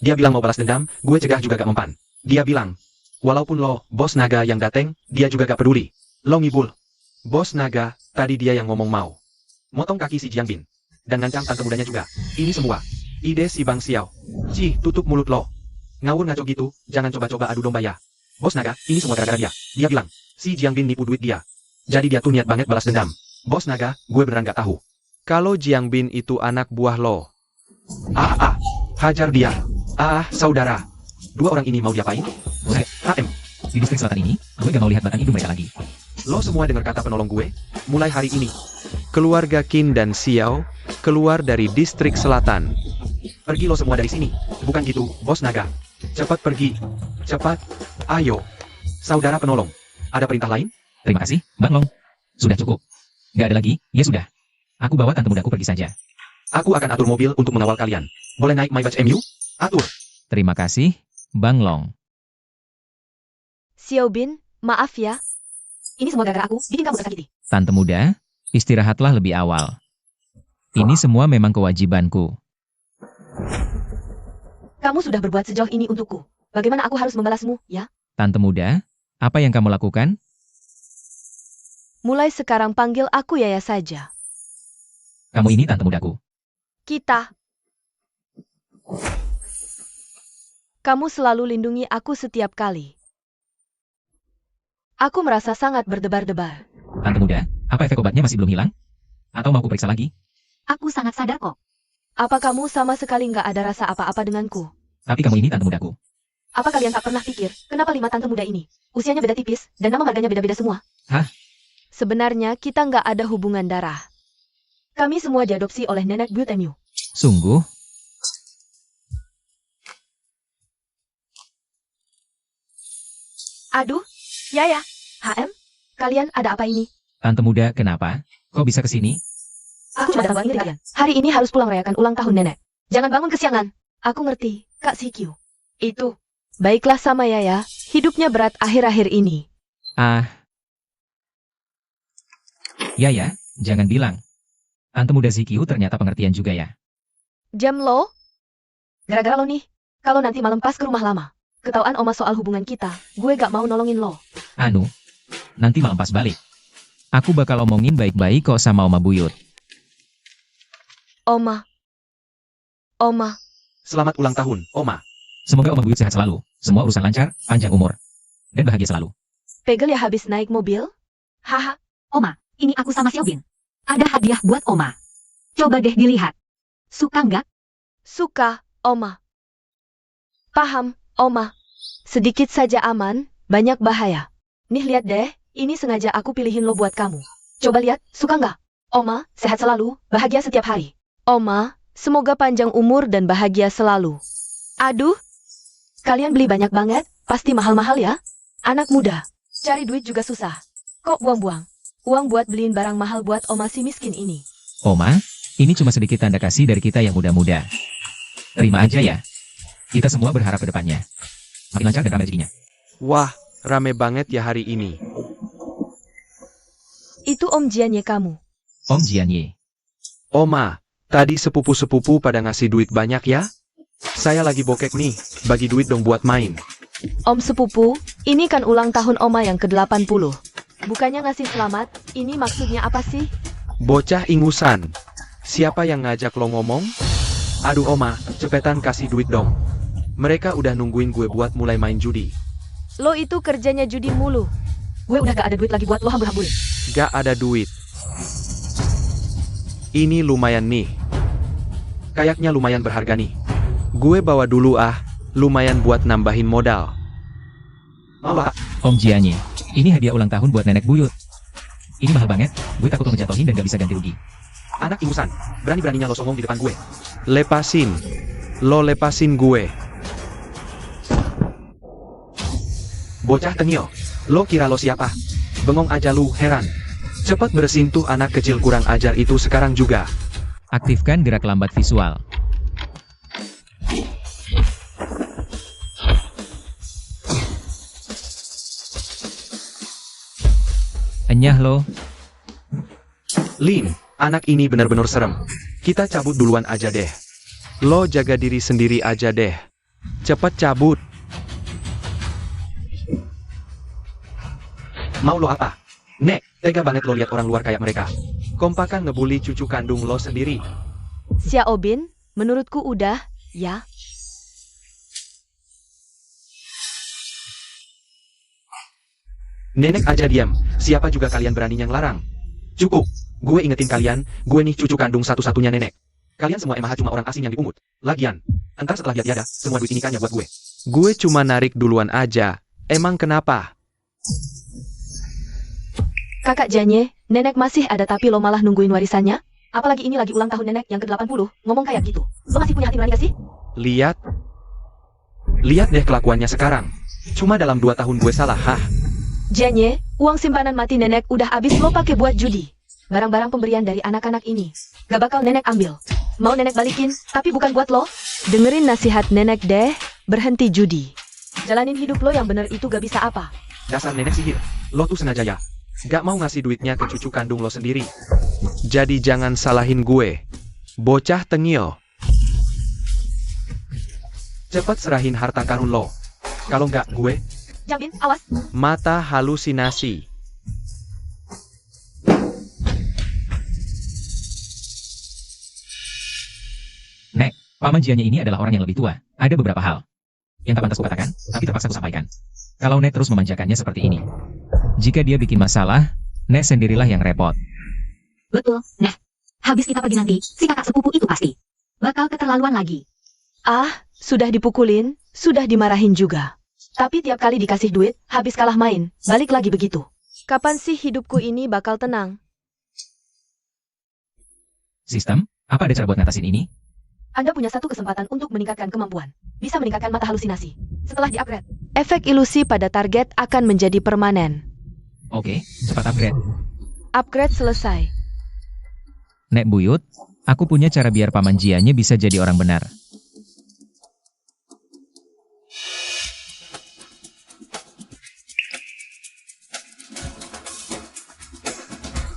Dia bilang mau balas dendam, gue cegah juga gak mempan. Dia bilang, walaupun lo, bos Naga yang dateng, dia juga gak peduli. Lo ngibul. Bos Naga, tadi dia yang ngomong mau motong kaki si Jiang Bin. Dan ngancam tante mudanya juga. Ini semua ide si Bang Xiao. Tutup mulut lo. Ngawur ngaco gitu, jangan coba-coba adu domba ya. Bos Naga, ini semua gara-gara dia. Dia bilang, Si Jiang Bin nipu duit dia. Jadi dia tuh niat banget balas dendam. Bos naga, gue beneran gak tahu. Kalau Jiang Bin itu anak buah lo. Hajar dia. Saudara. Dua orang ini mau diapain? Buset, HM, di distrik selatan ini, gue gak mau lihat batang hidung mereka lagi. lo semua dengar kata penolong gue? Mulai hari ini. Keluarga Qin dan Xiao keluar dari distrik selatan. Pergi lo semua dari sini. Bukan gitu, bos naga. Cepat pergi. Cepat. Ayo. Saudara penolong. Ada perintah lain? Terima kasih, Bang Long. Sudah cukup. Gak ada lagi, ya sudah. Aku bawa tante mudaku pergi saja. Aku akan atur mobil untuk mengawal kalian. Boleh naik My Batch MU? Atur. Terima kasih, Bang Long. Xiao Bin, maaf ya. Ini semua gara-gara aku, bikin kamu tersakiti. Tante muda, istirahatlah lebih awal. Ini semua memang kewajibanku. Kamu sudah berbuat sejauh ini untukku. Bagaimana aku harus membalasmu, ya? Tante muda, apa yang kamu lakukan? Mulai sekarang panggil aku Yaya saja. Kamu ini tante mudaku. Kita. Kamu selalu lindungi aku setiap kali. Aku merasa sangat berdebar-debar. Tante muda, apa efek obatnya masih belum hilang? Atau mau kuperiksa lagi? Aku sangat sadar kok. Apa kamu sama sekali nggak ada rasa apa-apa denganku? Tapi kamu ini tante mudaku. Apa kalian tak pernah pikir, kenapa 5 tante muda ini? Usianya beda tipis, dan nama marganya beda-beda semua. Hah? Sebenarnya kita nggak ada hubungan darah. Kami semua diadopsi oleh nenek Buyut Emu. Sungguh? Aduh, Yaya, HM, kalian ada apa ini? Tante muda, kenapa? Kok bisa ke sini? Aku cuma datang buat ngirim kalian. Hari ini harus pulang merayakan ulang tahun nenek. Jangan bangun kesiangan. Aku ngerti, Kak Sikyu. Itu. Baiklah sama Yaya, hidupnya berat akhir-akhir ini. Ya, jangan bilang. Tante muda Zikyu ternyata pengertian juga ya. Jam lo? Gara-gara lo nih, kalau nanti malam pas ke rumah lama, ketahuan Oma soal hubungan kita, gue gak mau nolongin lo. Nanti malam pas balik. Aku bakal omongin baik-baik kok sama Oma Buyut. Oma. Selamat ulang tahun, Oma. Semoga Oma Buyut sehat selalu, semua urusan lancar, panjang umur, dan bahagia selalu. Pegel ya habis naik mobil? Haha. Oma, ini aku sama Xiao Bin. Ada hadiah buat Oma. Coba deh dilihat. Suka nggak? Suka, Oma. Paham, Oma. Sedikit saja aman, banyak bahaya. Nih lihat deh, ini sengaja aku pilihin lo buat kamu. Coba lihat, suka nggak? Oma, sehat selalu, bahagia setiap hari. Oma, semoga panjang umur dan bahagia selalu. Aduh, kalian beli banyak banget, pasti mahal-mahal ya? Anak muda, cari duit juga susah. Kok buang-buang? Uang buat beliin barang mahal buat Oma si miskin ini. Oma, ini cuma sedikit tanda kasih dari kita yang muda-muda. Terima aja ya. Kita semua berharap ke depannya. Makin lancar dan ramai rezekinya. Wah, rame banget ya hari ini. Itu Om Jianye kamu. Om Jianye. Oma, tadi sepupu-sepupu pada ngasih duit banyak ya? Saya lagi bokek nih, bagi duit dong buat main. Om sepupu, ini kan ulang tahun Oma yang ke-80. Bukannya ngasih selamat, ini maksudnya apa sih? Bocah ingusan. Siapa yang ngajak lo ngomong? Aduh Oma, cepetan kasih duit dong. Mereka udah nungguin gue buat mulai main judi. Lo itu kerjanya judi mulu. Gue udah gak ada duit lagi buat lo hambur-hamburin. Gak ada duit. Ini lumayan nih. Kayaknya lumayan berharga nih. Gue bawa dulu lumayan buat nambahin modal. Mama. Om Jianye, ini hadiah ulang tahun buat nenek Buyut. Ini mahal banget, gue takut lo ngejatohin dan gak bisa ganti rugi. Anak ingusan, berani-beraninya lo songong di depan gue. Lepasin. Lo lepasin gue. Bocah tengil, lo kira lo siapa? Bengong aja lu, heran. Cepat bersihin tuh anak kecil kurang ajar itu sekarang juga. Aktifkan gerak lambat visual. Enyah lo. Lin, anak ini benar-benar serem. Kita cabut duluan aja deh. Lo jaga diri sendiri aja deh. Cepat cabut. Mau lo apa? Nek, tega banget lo lihat orang luar kayak mereka. Kompakan ngebully cucu kandung lo sendiri. Xiao Bin, menurutku udah, ya. Nenek aja diam, siapa juga kalian beraninya ngelarang? Cukup, gue ingetin kalian, gue nih cucu kandung satu-satunya nenek. Kalian semua emang cuma orang asing yang dipungut. Lagian, entar setelah dia tiada, semua duit ini kan ya buat gue. Gue cuma narik duluan aja, emang kenapa? Kakak Janye, nenek masih ada tapi lo malah nungguin warisannya? Apalagi ini lagi ulang tahun nenek yang ke-80, ngomong kayak gitu. Lo masih punya hati nurani gak sih? Lihat deh kelakuannya sekarang. Cuma dalam 2 tahun gue salah, hah? Janye, uang simpanan mati nenek udah habis lo pakai buat judi. Barang-barang pemberian dari anak-anak ini gak bakal nenek ambil. Mau nenek balikin, tapi bukan buat lo. Dengerin nasihat nenek deh, berhenti judi. Jalanin hidup lo yang bener itu gak bisa apa. Dasar nenek sihir, lo tuh sengaja ya. Gak mau ngasih duitnya ke cucu kandung lo sendiri. Jadi jangan salahin gue. Bocah tengil. Cepet serahin harta karun lo. Kalau nggak gue, Jamin, awas. mata halusinasi. Nek, Paman Jianya ini adalah orang yang lebih tua. Ada beberapa hal yang tak pantas kukatakan, tapi terpaksa kusampaikan. Kalau Nek terus memanjakannya seperti ini, jika dia bikin masalah, Nek sendirilah yang repot. Betul, nah. Habis kita pergi nanti, si kakak sepupu itu pasti bakal keterlaluan lagi. Ah, sudah dipukulin, sudah dimarahin juga. Tapi tiap kali dikasih duit, habis kalah main, balik lagi begitu. Kapan sih hidupku ini bakal tenang? Sistem, apa ada cara buat ngatasin ini? Anda punya satu kesempatan untuk meningkatkan kemampuan. Bisa meningkatkan mata halusinasi. Setelah di-upgrade, efek ilusi pada target akan menjadi permanen. Oke, cepat upgrade. Upgrade selesai. Nek Buyut, aku punya cara biar Paman Jianya bisa jadi orang benar.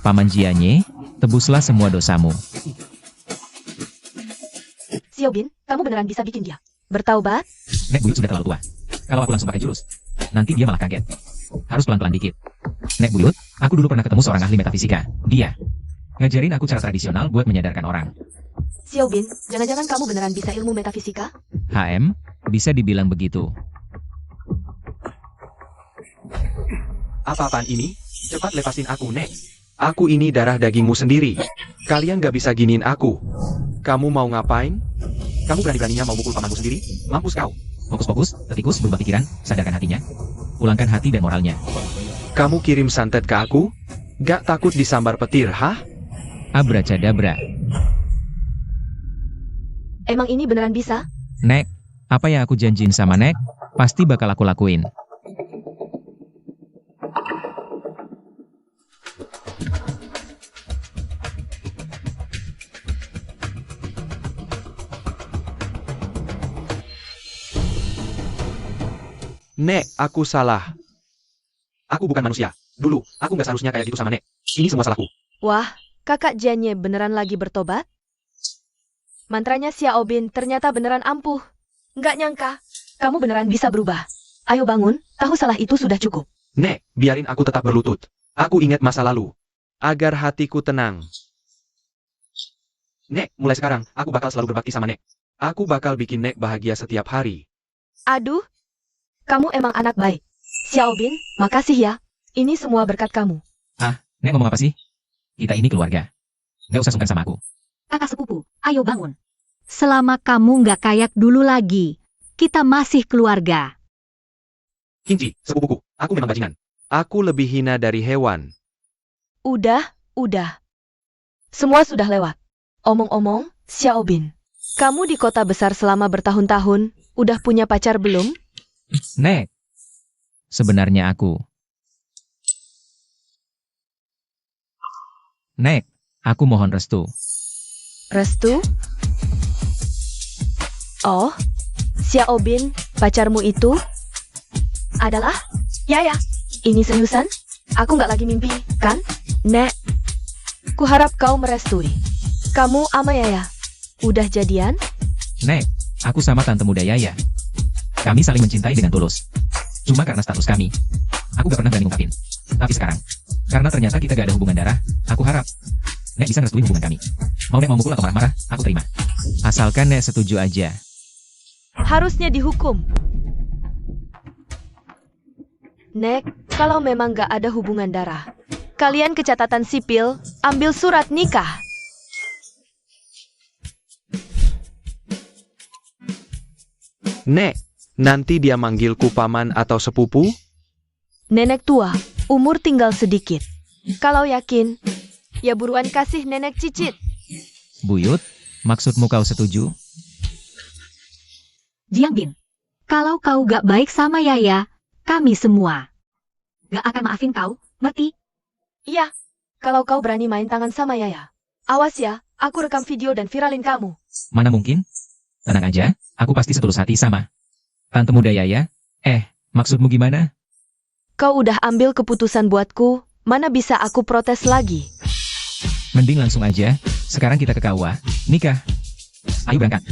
Paman Jianye, tebuslah semua dosamu. Xiaobin, kamu beneran bisa bikin dia bertaubat? Nek Buyut sudah terlalu tua. Kalau aku langsung pakai jurus, nanti dia malah kaget. Harus pelan-pelan dikit. Nek Buyut, aku dulu pernah ketemu seorang ahli metafisika. Dia ngajarin aku cara tradisional buat menyadarkan orang. Xiaobin, jangan-jangan kamu beneran bisa ilmu metafisika? HM, bisa dibilang begitu. Apa-apaan ini? Cepat lepasin aku, Nek. Aku ini darah dagingmu sendiri. Kalian gak bisa giniin aku. Kamu mau ngapain? Kamu berani-beraninya mau mukul pamanmu sendiri? Mampus kau. Fokus-fokus, tetikus berubah pikiran, sadarkan hatinya. Ulangkan hati dan moralnya. Kamu kirim santet ke aku? Gak takut disambar petir, hah? Abracadabra. Emang ini beneran bisa? Nek, apa yang aku janjiin sama Nek, pasti bakal aku lakuin. Nek, aku salah. Aku bukan manusia. Dulu, aku gak seharusnya kayak gitu sama Nek. Ini semua salahku. Wah, kakak Janye beneran lagi bertobat? Mantranya Xiaobin ternyata beneran ampuh. Nggak nyangka, kamu beneran bisa berubah. Ayo bangun, tahu salah itu sudah cukup. Nek, biarin aku tetap berlutut. Aku ingat masa lalu. Agar hatiku tenang. Nek, mulai sekarang, aku bakal selalu berbakti sama Nek. Aku bakal bikin Nek bahagia setiap hari. Aduh, kamu emang anak baik. Xiaobin, makasih ya. Ini semua berkat kamu. Nek ngomong apa sih? Kita ini keluarga. Nggak usah sungkan sama aku. Kakak sepupu, ayo bangun. Selama kamu nggak kayak dulu lagi, kita masih keluarga. Kinci, sepupuku, aku memang bajingan. Aku lebih hina dari hewan. Udah. Semua sudah lewat. Omong-omong, Xiaobin, kamu di kota besar selama bertahun-tahun, udah punya pacar belum? Nek, sebenarnya aku. Nek, aku mohon restu. Restu? Oh, Xiaobin, pacarmu itu adalah? Ya. Ini seriusan? Aku nggak lagi mimpi, kan? Nek, kuharap kau merestui. Kamu sama Yaya udah jadian? Nek, aku sama tante muda Yaya. Kami saling mencintai dengan tulus. Cuma karena status kami, aku gak pernah berani ngungkapin. Tapi sekarang, karena ternyata kita gak ada hubungan darah, aku harap Nek bisa ngerestuin hubungan kami. Mau Nek mau mukul atau marah-marah, aku terima. Asalkan Nek setuju aja. Harusnya dihukum. Nek, kalau memang gak ada hubungan darah, kalian ke catatan sipil, ambil surat nikah. Nek, nanti dia manggilku paman atau sepupu? Nenek tua, umur tinggal sedikit. Kalau yakin, ya buruan kasih nenek cicit. Buyut, maksudmu kau setuju? Jiang Bin, kalau kau gak baik sama Yaya, kami semua gak akan maafin kau, ngerti? Iya, kalau kau berani main tangan sama Yaya. Awas ya, aku rekam video dan viralin kamu. Mana mungkin? Tenang aja, aku pasti setulus hati sama Tante muda Yaya. Maksudmu gimana? Kau udah ambil keputusan buatku, mana bisa aku protes lagi? Mending langsung aja, sekarang kita ke KUA, nikah. Ayo berangkat.